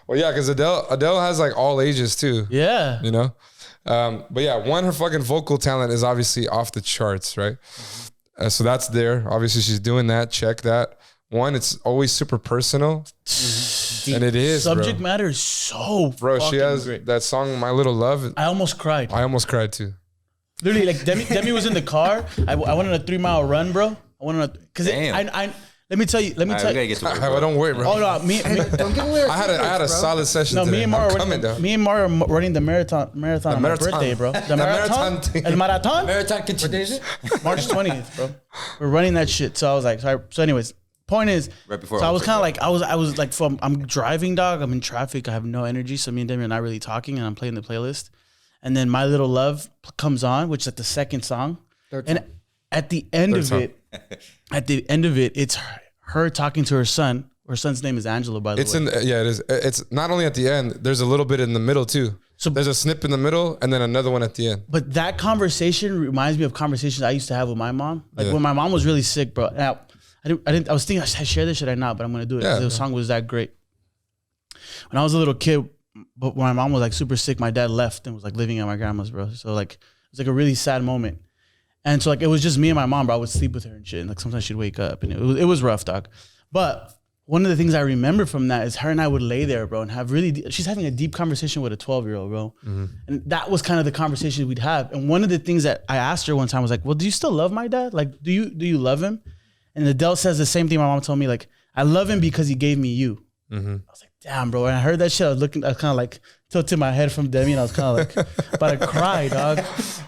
Well, yeah, because Adele has like all ages too. Yeah. You know? But yeah, her fucking vocal talent is obviously off the charts, right? So that's there. Obviously, she's doing that. Check that. One, it's always super personal. And it is, Subject bro. matter is so Bro, fucking she has great. that song, My Little Love. I almost cried. I almost cried too. Literally, like Demi was in the car. I went on a 3-mile run, bro. I went on because Damn. I Let me tell you. We gotta get to work, bro. Don't worry, bro. Oh no, Don't give away. I had a solid session. No, today. me and Mario are running the marathon on my birthday, bro. The marathon. El marathon. Marathon continues. March 20th, bro. We're running that shit. So I was like, sorry. So anyways, point is, Right before. so I was kind of like, I was like, I'm driving, dog. I'm in traffic. I have no energy. So me and Demi are not really talking, and I'm playing the playlist. And then My Little Love comes on, which is like the second song. And at the end of it, it's her talking to her son. Her son's name is Angelo, by the way. It is. It's not only at the end. There's a little bit in the middle too. So there's a snip in the middle and then another one at the end. But that conversation reminds me of conversations I used to have with my mom. Like when my mom was really sick, bro. Now, I was thinking, I share this shit or not, but I'm gonna do it. Yeah, the song was that great. When I was a little kid, but when my mom was like super sick, my dad left and was like living at my grandma's, bro. So like it was like a really sad moment. And so like it was just me and my mom, bro. I would sleep with her and shit. And like sometimes she'd wake up and it was rough, dog. But one of the things I remember from that is her and I would lay there, bro, and have she's having a deep conversation with a 12-year-old, bro. Mm-hmm. And that was kind of the conversation we'd have. And one of the things that I asked her one time was like, well, do you still love my dad? Like, do you love him? And Adele says the same thing my mom told me, like, I love him because he gave me you. Mm-hmm. I was like, damn, bro. And I heard that shit. I was kind of like tilted my head from Demi, and I was kind of like about to cry, dog.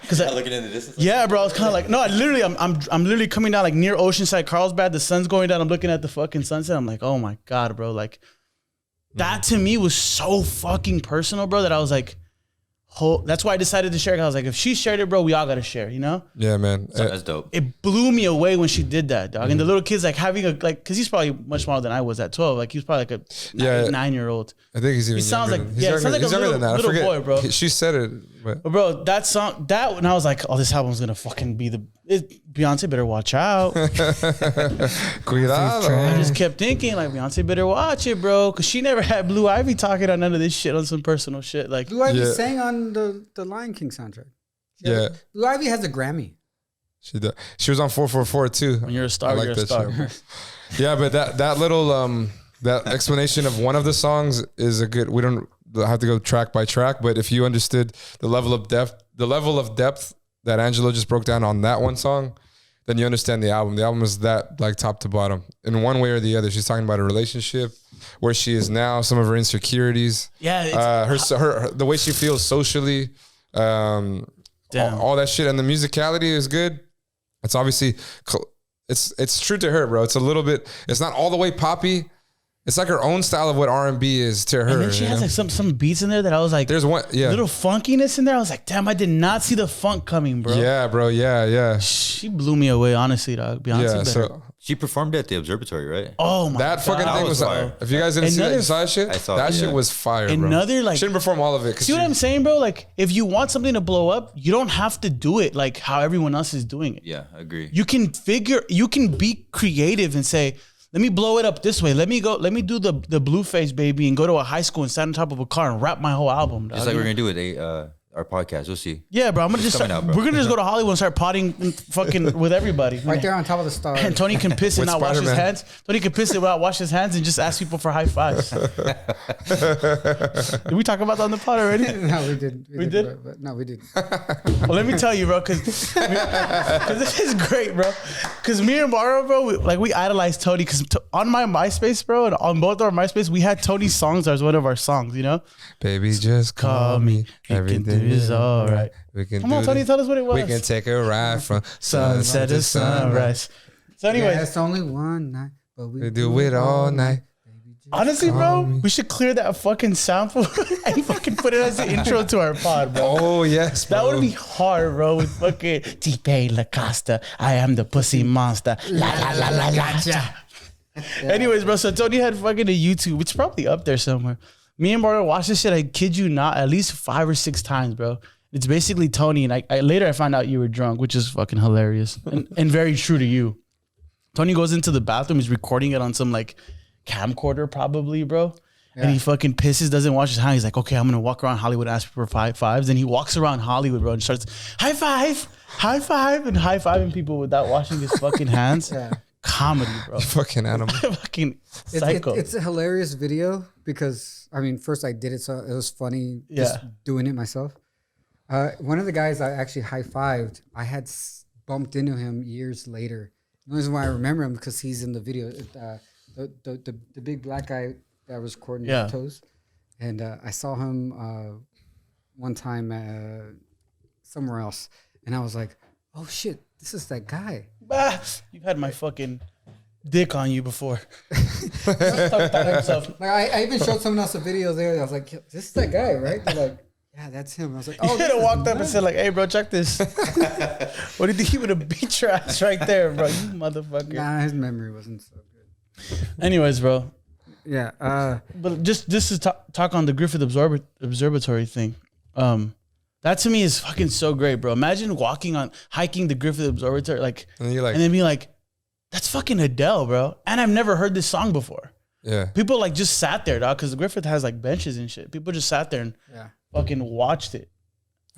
Because looking in the distance. Yeah, bro. I was kind of like, no, I'm literally coming down like near Oceanside, Carlsbad. The sun's going down. I'm looking at the fucking sunset. I'm like, oh my God, bro. Like that to me was so fucking personal, bro, that I was like, that's why I decided to share it. I was like, if she shared it, bro, we all got to share, you know? Yeah, man. So that's dope. It blew me away when she did that, dog. Mm-hmm. And the little kid's like having because he's probably much smaller than I was at 12. Like he was probably like a 9-year-old. I think he's even younger. He's younger than that. Little boy, bro. She said it. But bro, that song, and I was like, oh, this album's going to fucking be Beyonce better watch out. Cuidado. I just kept thinking, like, Beyonce better watch it, bro. Because she never had Blue Ivy talking on none of this shit on some personal shit. Like Blue Ivy sang on the Lion King soundtrack. Blue Ivy has a Grammy. She does. She was on 444 too. When you're a star, you're a star. Yeah, but that little that explanation of one of the songs is a good. We don't have to go track by track, but if you understood the level of depth that Angelo just broke down on that one song, then you understand the album. The album is that like top to bottom in one way or the other. She's talking about a relationship, where she is now, some of her insecurities, her the way she feels socially, all that shit, and the musicality is good. It's obviously it's true to her, bro. It's a little bit. It's not all the way poppy. It's like her own style of what R&B is to her. And then she has like some beats in there that I was like, there's one, little funkiness in there. I was like, damn, I did not see the funk coming, bro. Yeah, bro. Yeah. She blew me away, honestly, dog. Beyonce better. She performed at the Observatory, right? Oh my God. That fucking thing was fire. If you guys didn't see that, you saw that shit? I saw that shit was fire, bro. Another like, she didn't perform all of it. See what I'm saying, bro? Like, if you want something to blow up, you don't have to do it like how everyone else is doing it. Yeah, I agree. You can be creative and say, let me blow it up this way. Let me do the Blueface Baby and go to a high school and stand on top of a car and rap my whole album, dog. Just like we're gonna do with our podcast. We'll see. Yeah, bro. We're gonna just go to Hollywood and start potting fucking with everybody. Right there on top of the star. And Tony can piss and not wash his hands. Tony can piss and not wash his hands and just ask people for high fives. Did we talk about that on the pod already? No, we didn't. We did? But no, we didn't. Well, let me tell you, bro, because this is great, bro. Because me and Mario, bro, we idolized Tony. Because on my MySpace, bro, and on both our MySpace, we had Tony's songs as one of our songs, you know? Baby, just call me. Everything is all right. Come on, Tony, tell us what it was. We can take a ride from sunset to sunrise. So anyway. Yeah, it's only one night, but we do it all night. Honestly, bro, we should clear that fucking sample and fucking put it as the intro to our pod, bro. Oh, yes, bro. That would be hard, bro, with fucking T-Pain La Costa. I am the pussy monster. La la la la la. Yeah. Anyways, bro, so Tony had fucking a YouTube. It's probably up there somewhere. Me and Mario watched this shit, I kid you not, at least 5 or 6 times, bro. It's basically Tony, and I later found out you were drunk, which is fucking hilarious and very true to you. Tony goes into the bathroom, he's recording it on some like camcorder probably, bro. Yeah. And he fucking pisses, doesn't wash his hands. He's like, okay, I'm gonna walk around Hollywood and ask for high fives. And he walks around Hollywood, bro, and starts high five, and high-fiving people without washing his fucking hands. Yeah. Comedy, bro. Fucking animal. Fucking psycho. It's a hilarious video because, I mean, first I did it, so it was funny just doing it myself. One of the guys I actually high-fived, I had bumped into him years later. The reason why I remember him because he's in the video. The big black guy that was recording his toes, and I saw him one time somewhere else, and I was like, "Oh shit, this is that guy." Bah, you've had my fucking dick on you before. Like I even showed someone else a video there. I was like, "This is that guy, right?" They're like, "Yeah, that's him." I was like, "Oh." You should have walked up and said like, "Hey, bro, check this." What do you think he would have beat your ass right there, bro? You motherfucker. Nah, his memory wasn't so good. Anyways, bro. Yeah. But just to talk on the Griffith Observatory thing. That to me is fucking so great, bro. Imagine hiking the Griffith Observatory, and then being like, that's fucking Adele, bro. And I've never heard this song before. Yeah. People just sat there, dog, because the Griffith has benches and shit. People just sat there and fucking watched it.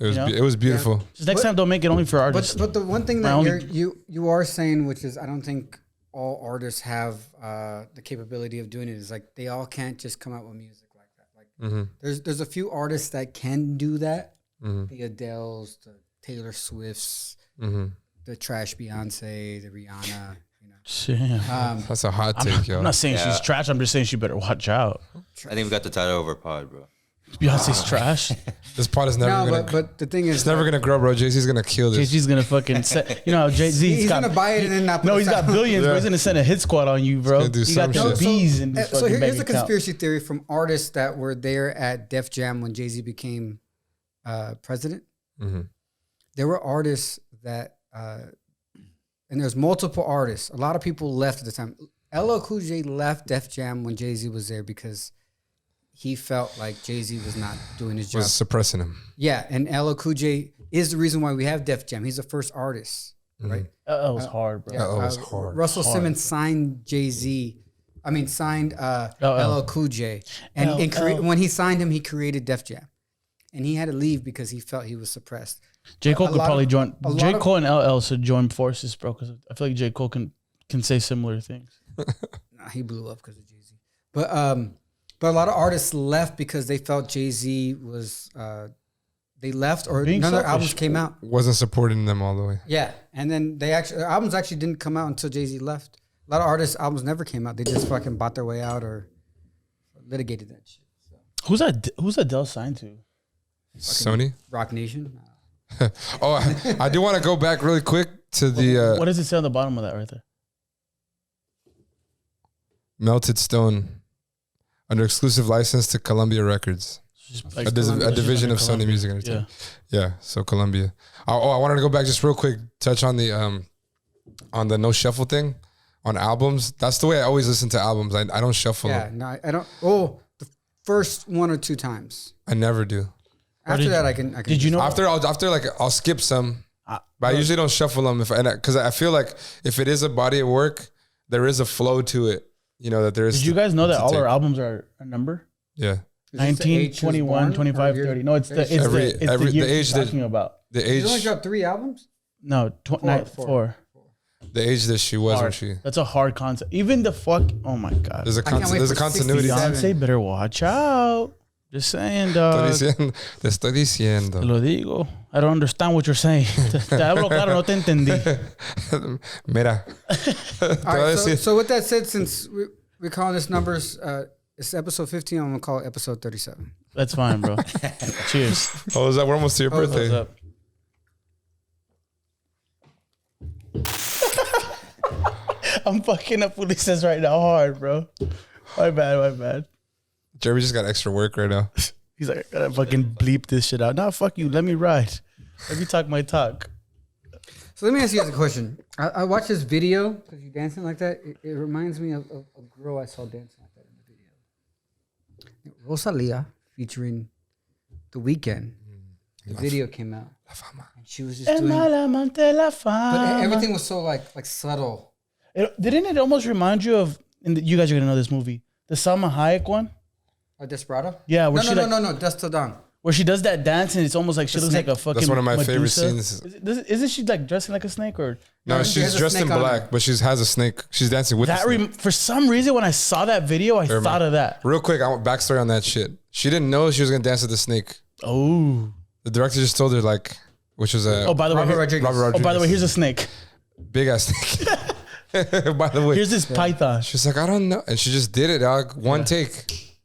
It was beautiful. Yeah. Just next time, don't make it only for artists. But the one thing that you are saying, which is I don't think all artists have the capability of doing it, is they all can't just come out with music like that. There's a few artists that can do that. The Adeles, the Taylor Swifts, the trash Beyonce, the Rihanna. That's a hot take, yo. I'm not saying she's trash. I'm just saying she better watch out. I think we got the title of our pod, bro. Beyonce's trash. This pod is never gonna. But the thing is, it's never gonna grow, bro. Jay-Z's gonna kill this. Jay-Z's gonna fucking set. Jay-Z. He's gonna buy it and then not. No, he's got billions, bro. He's gonna send a hit squad on you, bro. He got the bees in this fucking bank account. Here's a conspiracy theory from artists that were there at Def Jam when Jay-Z became president. There were artists that, and there's multiple artists. A lot of people left at the time. LL Cool J left Def Jam when Jay-Z was there because he felt like Jay-Z was not doing his job. Was suppressing him. Yeah, and LL Cool J is the reason why we have Def Jam. He's the first artist, right? LL was hard, bro. LL was hard. Russell Simmons signed LL Cool J. And when he signed him, he created Def Jam. And he had to leave because he felt he was suppressed. J. Cole could probably join. J. Cole and LL should join forces, bro, because I feel like J. Cole can say similar things. Nah, he blew up because of Jay-Z. But a lot of artists left because they felt Jay-Z was they left or none of their albums came out. Wasn't supporting them all the way. Yeah, and then their albums actually didn't come out until Jay-Z left. A lot of artists' albums never came out. They just fucking bought their way out or litigated that shit. So. Who's Adele signed to? Sony? Rock Nation. I do want to go back really quick to the... what does it say on the bottom of that right there? Melted Stone. Under exclusive license to Columbia Records. A division of Sony Music Entertainment. Yeah, so Columbia. I wanted to go back just real quick, touch on the no shuffle thing on albums. That's the way I always listen to albums. I don't shuffle them. No, I don't. Oh, the first one or two times. I never do. After that, I can. Did you know? I'll skip some, but I usually don't shuffle them because I feel like if it is a body of work, there is a flow to it. That there is. Did you guys know that all our albums are a number? Yeah. 19, 21, 25, 30. No, it's the year age that talking about. The age. You only dropped 3 albums? No, 4. The age that she was when she. That's a hard concept. Even the fuck. Oh my god. There's a continuity. Beyonce better watch out. Just saying, dog. Te estoy diciendo. Te lo digo. I don't understand what you're saying. Te hablo claro, no te entendí. Mira. All right, so with that said, since we're calling this numbers, it's episode 15. I'm gonna call it episode 37. That's fine, bro. Cheers. Oh, is that we're almost to your birthday? What's up? I'm fucking up what he says right now hard, bro. My bad. Jeremy just got extra work right now. He's like, I gotta fucking bleep this shit out. Nah, fuck you. Let me ride. Let me talk my talk. So let me ask you guys a question. I watched this video because you dancing like that. It reminds me of a girl I saw dancing like that in the video. Rosalia featuring The Weeknd. The video came out. La Fama. And she was just doing. But everything was so like subtle. Didn't it almost remind you of? You guys are gonna know this movie, the Salma Hayek one. Desperado? Yeah. No. Dust to Dawn. Where she does that dance and it's almost like she looks like a fucking. That's one of my favorite Medusa. scenes. Isn't she like dressing like a snake or? No, she's dressed in black, but she has a snake. She's dancing with that. For some reason, when I saw that video, I thought of that. Real quick, I want backstory on that shit. She didn't know she was gonna dance with the snake. Oh. The director just told her which was a. Oh, by the way, Robert Rodriguez. Oh, by the way, here's a snake. Big ass snake. By the way, here's this python. she's like, I don't know, and she just did it, dog. One take.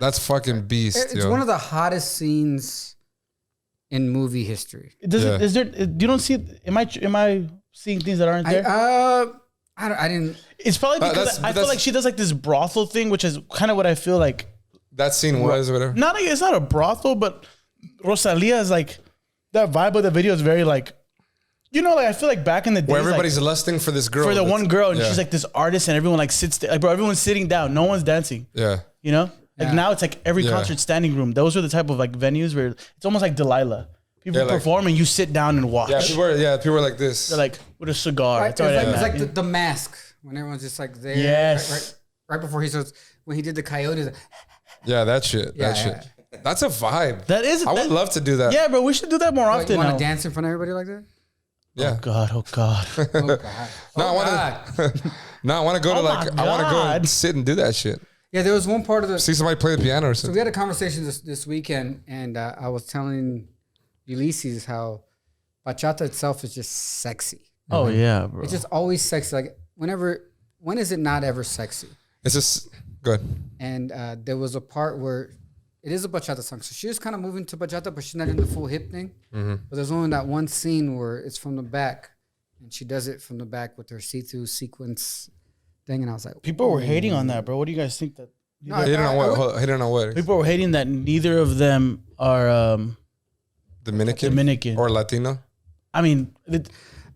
That's fucking beast. It's one of the hottest scenes in movie history. Is there? You don't see it? Am I seeing things that aren't there? I didn't. It's probably because I feel like she does like this brothel thing, which is kind of what I feel like. That scene was whatever. It's not a brothel, but Rosalia is like that vibe of the video is very like, like I feel like back in the day where everybody's lusting for this girl. For the one girl, and she's like this artist, and everyone like sits there. Like, bro, everyone's sitting down. No one's dancing. Yeah. Like now it's like every concert standing room. Those are the type of like venues where it's almost like Delilah. People perform and you sit down and watch. Yeah, people were like this. They're like with a cigar. Right, it's like the mask when everyone's just like there. Yes. Right before he starts, when he did the coyotes. Yeah, that shit. Shit. That's a vibe. That is. I would love to do that. Yeah, bro, we should do that more often. You want to dance in front of everybody like that? Yeah. Oh God. Oh God. I want to go to I want to go and sit and do that shit. Yeah, there was one part of the. See somebody play the piano or something. So we had a conversation this weekend, and I was telling Ulysses how bachata itself is just sexy. Oh yeah, bro. It's just always sexy. Like when is it not ever sexy? It's just good. And there was a part where it is a bachata song. So she was kind of moving to bachata, but she's not in the full hip thing. Mm-hmm. But there's only that one scene where it's from the back, and she does it from the back with her see-through sequence thing. And I was like, people were hating on that, bro. What do you guys think that? He didn't know what. People were hating that neither of them are Dominican or Latino. I mean,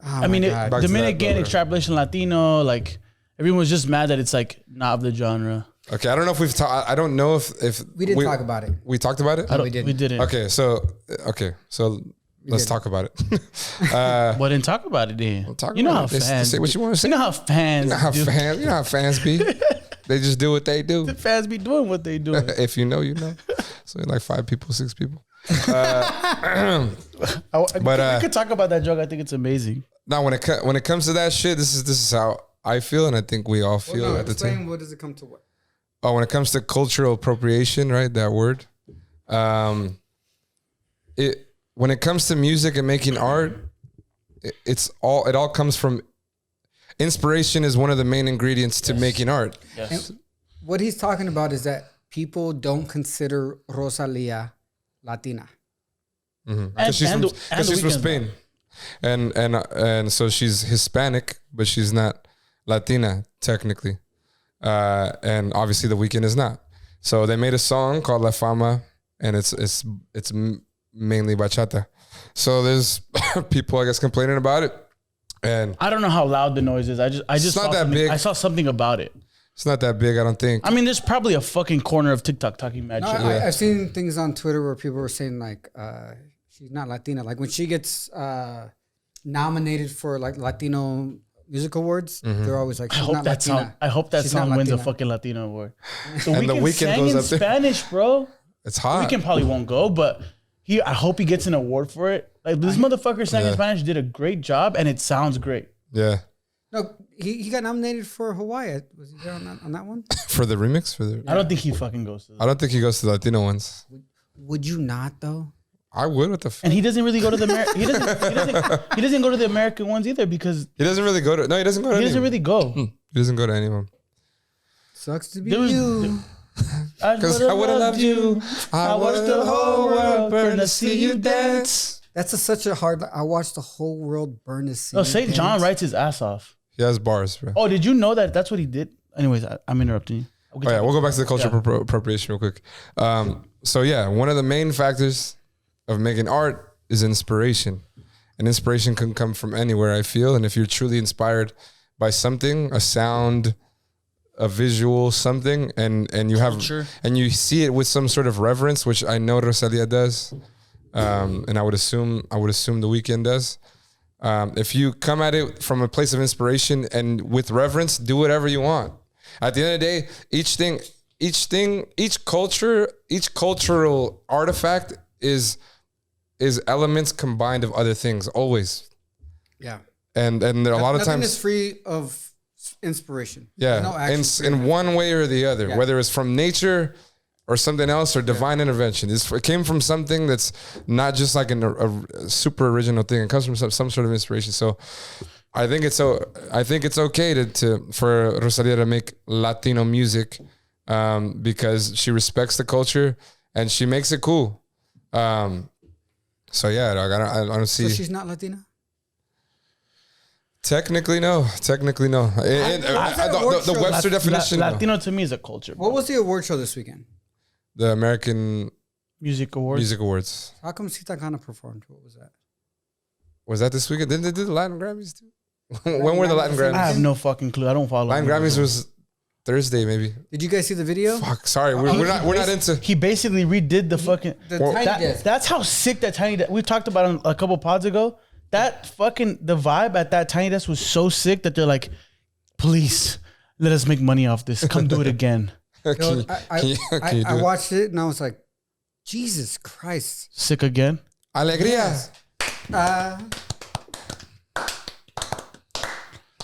Dominican, extrapolation Latino, like everyone was just mad that it's like not of the genre. Okay, I don't know if we've talked. I don't know if we didn't talk about it. We talked about it. No, we didn't. We didn't. Okay, so let's talk about it. Well, then talk about it then. You know how fans say what you want to say. You know how fans. You know how fans be. They just do what they do. The fans be doing what they do. If you know, you know. So like 5 people, 6 people. We could talk about that joke. I think it's amazing. Now, when it comes to that shit, this is how I feel, and I think we all feel at the time. What does it come to what? Oh, when it comes to cultural appropriation, right? That word. When it comes to music and making art, it all comes from inspiration. Is one of the main ingredients to making art. Yes. And what he's talking about is that people don't consider Rosalia Latina. Mm-hmm. Because she's from Spain, and so she's Hispanic, but she's not Latina technically, and obviously The Weeknd is not. So they made a song called La Fama, and it's mainly bachata. So there's people, I guess, complaining about it, and I don't know how loud the noise is. I just it's not that big. I saw something about it. It's not that big, I don't think. I mean, there's probably a fucking corner of TikTok talking mad shit. I've seen things on Twitter where people were saying like she's not Latina. Like when she gets nominated for like Latino music awards, they're always like, she's not Latina. I hope that song wins a fucking Latino award. So and The Weeknd sang goes in up there. Spanish, bro. It's hot. Weeknd probably won't go, but I hope he gets an award for it. Like this motherfucker sang in Spanish, did a great job, and it sounds great. Yeah. No, he got nominated for Hawaii. Was he there on that one? For the remix? I don't think he fucking goes to that. I don't think he goes to the Latino ones. Would you not though? I would. What the fuck? And he doesn't really go to the he doesn't go to the American ones either because he doesn't really go to. No, he doesn't go to. He doesn't really go. He doesn't go to any of them. Sucks to be you. Because I would have loved you. I watched the whole world burn to see you dance. That's such a hard. I watched the whole world burn to see. No, St. John writes his ass off. He has bars, bro. Oh, did you know that that's what he did? Anyways, I'm interrupting you. We'll go back to the cultural appropriation real quick. So yeah, one of the main factors of making art is inspiration. And inspiration can come from anywhere, I feel. And if you're truly inspired by something, a sound, a visual, something, and you Culture. and you see it with some sort of reverence, which I know Rosalia does, and I would assume The Weeknd does. If you come at it from a place of inspiration and with reverence, do whatever you want. At the end of the day, each cultural artifact is elements combined of other things, always. Yeah. And there are a lot of Nothing times is free of inspiration. Yeah. No in one way or the other, whether it's from nature or something else or divine intervention. It came from something that's not just like a super original thing. It comes from some sort of inspiration. So I think it's okay for Rosalia to make Latino music because she respects the culture and she makes it cool. So yeah, dog, I don't see. So she's not Latina? Technically, no. The Webster definition. Latino to me is a culture. Bro. What was the award show this weekend? The American Music Awards. How come Sita Kana performed? What was that? Was that this weekend? Didn't they do the Latin Grammys too? When were the Latin Grammys? I have no fucking clue. I don't follow. Latin Grammys was Thursday, maybe. Did you guys see the video? Fuck, sorry, we're not into. He basically redid the fucking. Tiny desk. That's how sick that tiny desk. We talked about it a couple pods ago. That fucking the vibe at that tiny desk was so sick that they're like, please let us make money off this. Come do it again. I watched it and I was like, Jesus Christ. Sick again. Alegría.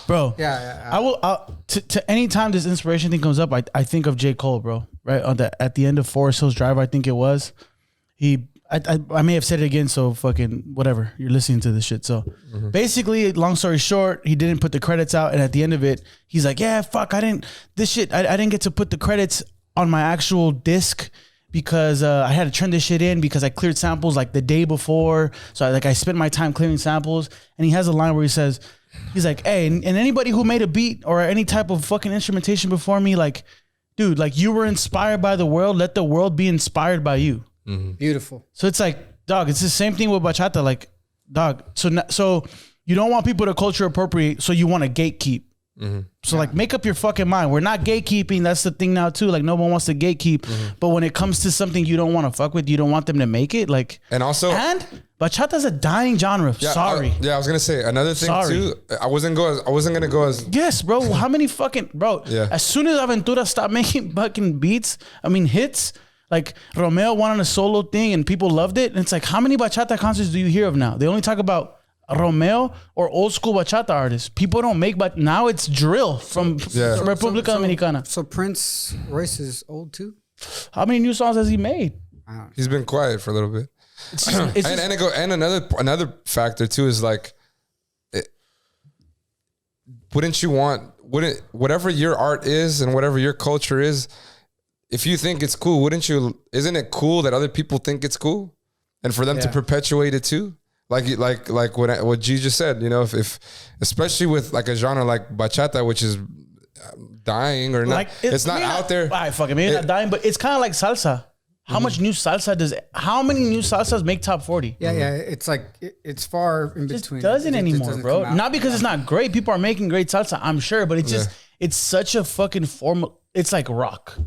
Bro, yeah. I will. To any time this inspiration thing comes up, I think of J. Cole, bro. Right at the end of Forest Hills Drive, I think it was. I may have said it again, so fucking whatever. You're listening to this shit. So basically, long story short, he didn't put the credits out, and at the end of it, he's like, "Yeah, fuck, I didn't get to put the credits on my actual disc." Because I had to turn this shit in because I cleared samples like the day before. So I spent my time clearing samples. And he has a line where he says, he's like, hey, and anybody who made a beat or any type of fucking instrumentation before me, like, dude, like you were inspired by the world. Let the world be inspired by you. Mm-hmm. Beautiful. So it's like, dog, it's the same thing with bachata. Like, dog, so you don't want people to culture appropriate. So you want to gatekeep. Mm-hmm. So like make up your fucking mind. We're not gatekeeping. That's the thing now too. Like no one wants to gatekeep. Mm-hmm. But when it comes to something you don't want to fuck with, you don't want them to make it. Like and bachata's a dying genre. Yeah, Sorry. I was gonna say another thing too. I wasn't gonna go as yes, bro. How many fucking bro? Yeah. As soon as Aventura stopped making fucking hits. Like Romeo went on a solo thing and people loved it. And it's like, how many bachata concerts do you hear of now? They only talk about Romeo or old school bachata artists. People don't make, but now it's drill from República Dominicana. So Prince Royce is old too? How many new songs has he made? He's been quiet for a little bit. And another factor too is like, whatever your art is and whatever your culture is, if you think it's cool, isn't it cool that other people think it's cool? And for them to perpetuate it too? Like what G just said, you know, if especially with like a genre like bachata, which is dying or not, like it's not out there. I fucking maybe not dying, but it's kind of like salsa. How much new salsa how many new salsas make top 40? Yeah, it's like it's far in between. It doesn't anymore, bro. Not because it's not great. People are making great salsa, I'm sure, but it's just it's such a fucking it's like rock.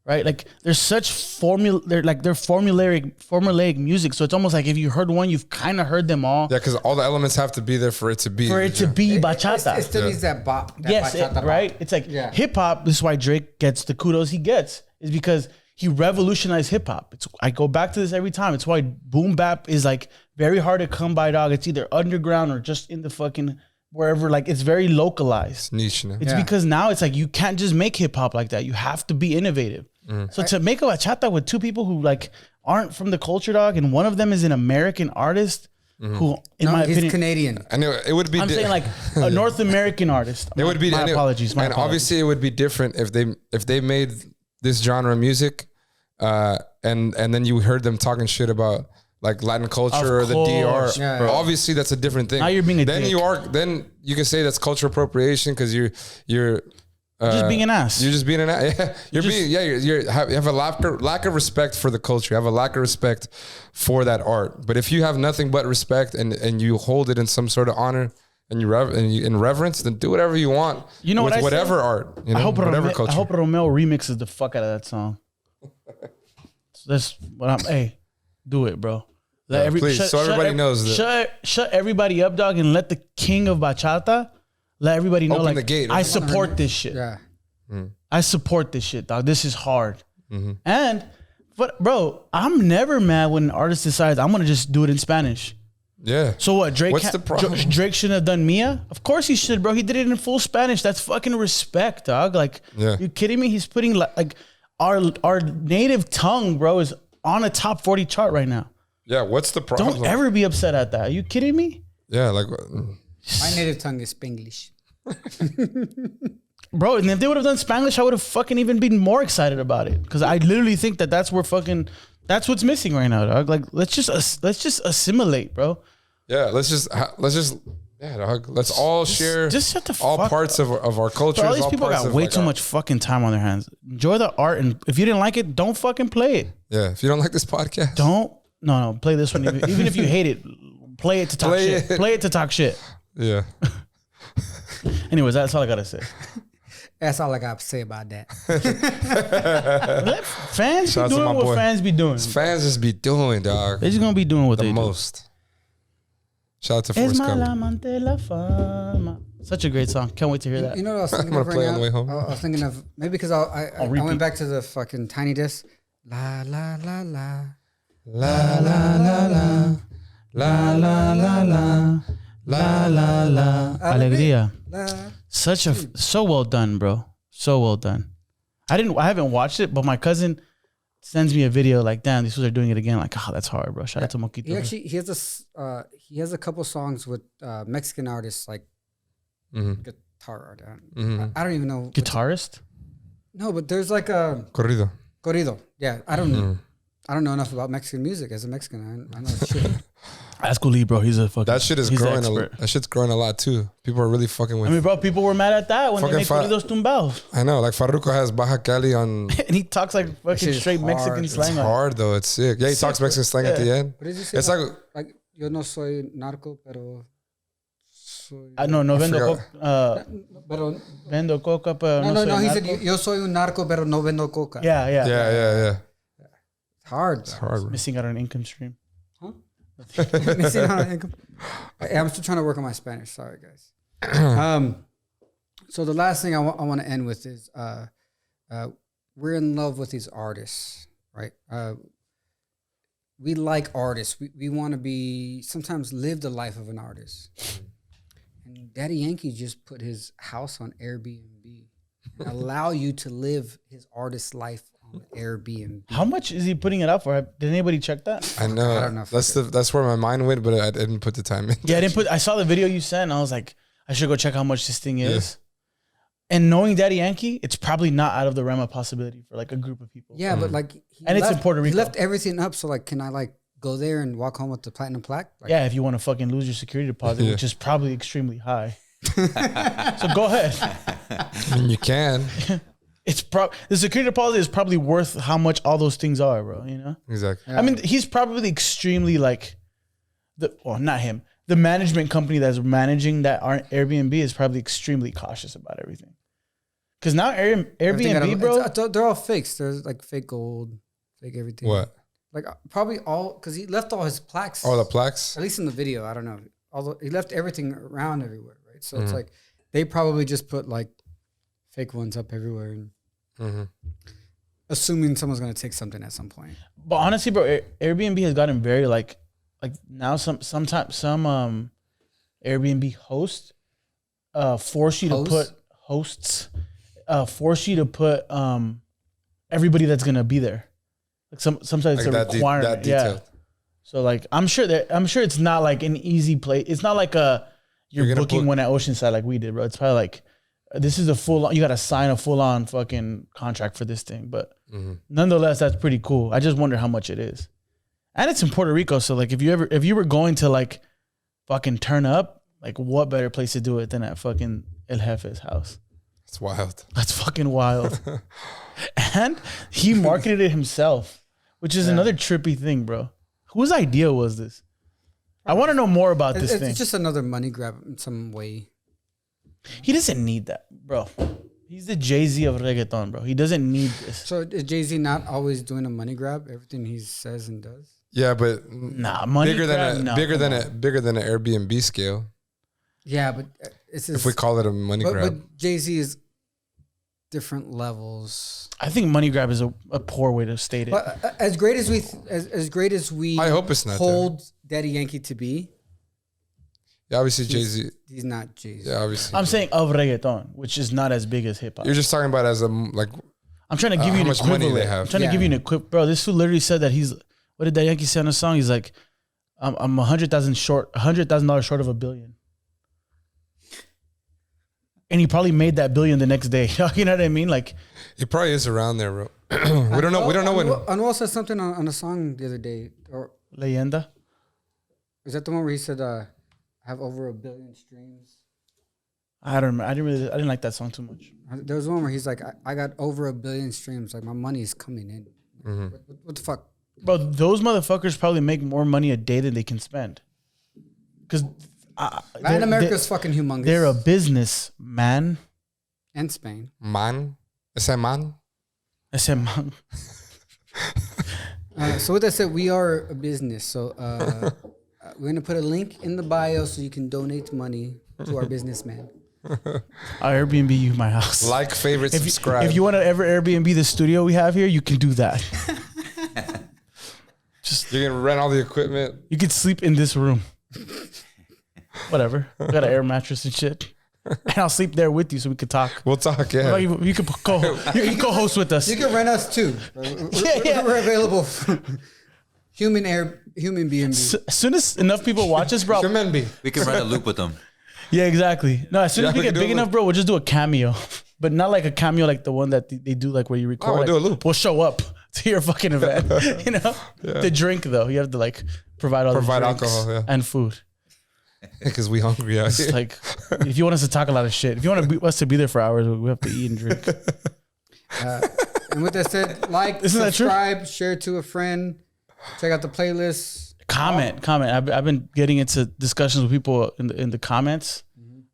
Right, like there's such they're formulaic music. So it's almost like if you heard one, you've kind of heard them all. Yeah, because all the elements have to be there for it to be. Bachata. It still needs that bop. Right. It's like hip hop. This is why Drake gets the kudos he gets, is because he revolutionized hip hop. I go back to this every time. It's why boom bap is like very hard to come by, dog. It's either underground or just in the fucking wherever. Like it's very localized. It's niche. It's because now it's like you can't just make hip hop like that. You have to be innovative. So to make a bachata with two people who like aren't from the culture, dog, and one of them is an American artist who, in my opinion, he's Canadian. And it would be. I'm saying like a North American artist. It would be. My apologies. And obviously, it would be different if they made this genre of music, and then you heard them talking shit about like Latin culture or the DR. Yeah. Obviously, that's a different thing. Now you're being a dick. Then you can say that's cultural appropriation because you're just being an ass. You're just being an ass. Yeah, you have a lack of respect for the culture. You have a lack of respect for that art. But if you have nothing but respect and you hold it in some sort of honor and you in reverence, then do whatever you want. You know with whatever art. You know, whatever culture. I hope Romeo remixes the fuck out of that song. So that's what do it, bro. Please, everybody knows that. Shut everybody up, dog, and let the king of bachata. Let everybody know, open the gate. I support this shit. Yeah. I support this shit, dog. This is hard. Mm-hmm. But bro, I'm never mad when an artist decides I'm gonna just do it in Spanish. Yeah. So what? Drake? What's the problem? Drake shouldn't have done Mia. Of course he should, bro. He did it in full Spanish. That's fucking respect, dog. Like, you kidding me? He's putting like our native tongue, bro, is on a top 40 chart right now. Yeah. What's the problem? Don't ever be upset at that. Are you kidding me? Yeah. Like. My native tongue is Spanglish. Bro, and if they would have done Spanglish, I would have fucking even been more excited about it. Because I literally think that's where fucking, that's what's missing right now, dog. Like, let's just assimilate, bro. Yeah, let's just yeah, dog. Let's all share just shut the all fuck parts up. of our cultures. Bro, all these people parts got of, way like, too much fucking time on their hands. Enjoy the art, and if you didn't like it, don't fucking play it. Yeah, if you don't like this podcast, No, play this one. Even if you hate it, play it to talk shit. Play it to talk shit. Yeah. Anyways, that's all I gotta say. That's all I got to say about that. Let fans Shout out be to doing my what boy. fans be doing. Fans just be doing, dog. They're just gonna be doing what The they most. Shout out to do. Es Forrest Gump. amante la fama. Such a great song. Can't wait to hear that. You know what I was thinking I'm of gonna play right on the way now? home. I was thinking of maybe because I repeat. went back to the fucking Tiny Desk. La la la la. La la la la. La la la la. La la la. Alegría. La. So well done, bro. So well done. I haven't watched it, but my cousin sends me a video like, damn, these fools are doing it again. Like, oh, that's hard, bro. Shout out to Moquito. He has a couple songs with Mexican artists like guitar art. I don't even know. Guitarist? No, but there's like a corrido. Yeah, I don't know. I don't know enough about Mexican music. As a Mexican, I know shit. Ask Uli, bro. He's a fucking. That shit is he's growing. expert. That shit's growing a lot too. People are really fucking with. I mean, bro, people were mad at that when they made Fucking corridos tumbados. I know, like Farruko has Baja Cali on. And he talks like fucking shit is straight hard. Mexican It's slang. It's on it. hard though. It's sick. Yeah, he talks Mexican slang at the end. What did you say? It's like yo no soy narco, pero soy. No vendo forgot. Pero vendo coca, pero no. soy He narco. said yo soy un narco, pero no vendo coca. yeah. It's hard. It's hard. Bro. Missing out on income stream. Huh? Missing out on income. I'm still trying to work on my Spanish. Sorry, guys. So the last thing I want to end with is we're in love with these artists, right? We like artists. We want to be sometimes live the life of an artist. And Daddy Yankee just put his house on Airbnb and allow you to live his artist life on Airbnb. How much is he putting it up for? Did anybody check that? I know. I don't know. That's where my mind went, but I didn't put the time in. Yeah, I saw the video you sent, and I was like, I should go check how much this thing is. And knowing Daddy Yankee, it's probably not out of the realm of possibility for like a group of people. Yeah, but like, it's in Puerto Rico. He left everything up. So like, can I like go there and walk home with the platinum plaque? Like, Yeah, if you want to fucking lose your security deposit, which is probably extremely high. So go ahead. I mean, you can. The security deposit is probably worth how much all those things are, bro. You know? Exactly. Yeah. I mean, he's probably extremely like not him. The management company that's managing that Airbnb is probably extremely cautious about everything. Because now Airbnb, bro, they're all fakes. There's like fake gold, fake everything. What? Like probably all because he left all his plaques. Oh, the plaques? At least in the video, I don't know. Although he left everything around everywhere, right? So it's like they probably just put like fake ones up everywhere, and assuming someone's gonna take something at some point. But honestly, bro, Airbnb has gotten very like now some Airbnb hosts force you to put everybody that's gonna be there. Like sometimes it's a requirement. That detailed. Yeah. So like I'm sure it's not like an easy place. It's not like you're booking one at Oceanside like we did, bro. It's probably like this is you gotta sign a full on fucking contract for this thing. But nonetheless, that's pretty cool. I just wonder how much it is. And it's in Puerto Rico, so like if you were going to like fucking turn up, like what better place to do it than at fucking El Jefe's house? It's wild. That's fucking wild. And he marketed it himself, which is another trippy thing, bro. Whose idea was this? I want to know more about this thing. It's just another money grab in some way. He doesn't need that, bro. He's the Jay-Z of reggaeton, bro. He doesn't need this. So is Jay-Z not always doing a money grab? Everything he says and does. Yeah, but money bigger grab, bigger than an Airbnb scale. Yeah, but it's If we call it a money grab. But Jay-Z is different levels. I think money grab is a poor way to state it. But as great as we I hope it's not hold Daddy Yankee to be. Yeah, obviously Jay-Z. He's not Jay-Z. Yeah, obviously. I'm saying of reggaeton, which is not as big as hip hop. You're just talking about as a like. I'm trying to give you how an much money equivalent. they have. I'm trying to give you an equivalent. Bro, this fool literally said that what did Daddy Yankee say on the song? He's like, I'm $100,000 short of $1 billion. and he probably made that billion the next day. You know what I mean? Like, He probably is around there, bro. We don't know. We don't know when. Anuel said something on a song the other day, or Leyenda. is that the one where he said, "I have over 1 billion streams"? I don't remember. I didn't like that song too much. There was one where he's like, "I got over 1 billion streams. Like my money is coming in." What the fuck? Bro, those motherfuckers probably make more money a day than they can spend. Because Latin America's fucking humongous. They're a business, man. And Spain. Man, ese man. I said, man. So with that said, we are a business. So we're gonna put a link in the bio so you can donate money to our businessman. I'll Airbnb you my house. Like, favorite, subscribe. If you want to ever Airbnb the studio we have here, you can do that. Just you can rent all the equipment. You can sleep in this room. Whatever. We got an air mattress and shit. And I'll sleep there with you so we could talk. We'll talk, yeah. You can co-host with us. You can rent us too. We're available. Human B&B. As soon as enough people watch us, bro. Human B. We can run a loop with them. Yeah, exactly. No, as soon as we get big enough, bro, we'll just do a cameo. But not like a cameo like the one that they do, like where you record. We'll do a loop. We'll show up to your fucking event. You know? Yeah. The drink, though. You have to like provide all the drinks alcohol, and food. Because we hungry out here. Like, if you want us to talk a lot of shit, if you want us to be there for hours, we have to eat and drink. And with that said, like, subscribe, share to a friend, check out the playlist. Comment. I've been getting into discussions with people in the comments.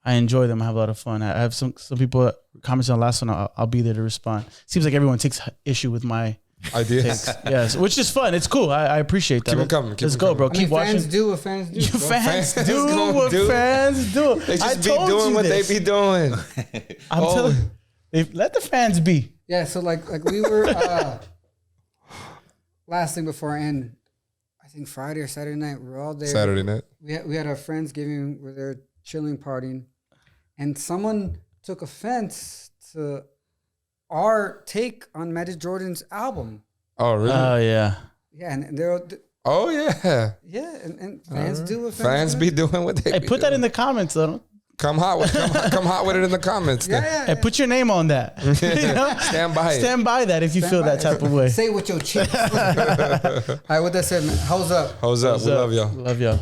I enjoy them. I have a lot of fun. I have some people comments on the last one. I'll be there to respond. Seems like everyone takes issue with my ideas. Yes, which is fun. It's cool. I appreciate that. Keep them coming. Let's go, bro. Keep watching. Fans do what fans do. Fans do what fans do. They just be doing what they be doing. I'm telling you, let the fans be. Yeah, so like we were last thing before I end, I think Friday or Saturday night, we're all there. Saturday night. We had our Friendsgiving, we're there chilling, partying, and someone took offense to our take on Magic Jordan's album. Oh, really? Oh, yeah. Yeah, and they're... Oh, yeah. Yeah, and fans do what fans be doing what they put that in the comments, though. Come hot with it in the comments. Yeah. Hey, put your name on that. You know? Stand by it. Stand by that if you feel that type of way. Say what your cheeks. All right, with that said, man, hose up. Hose up. We love y'all. Love y'all.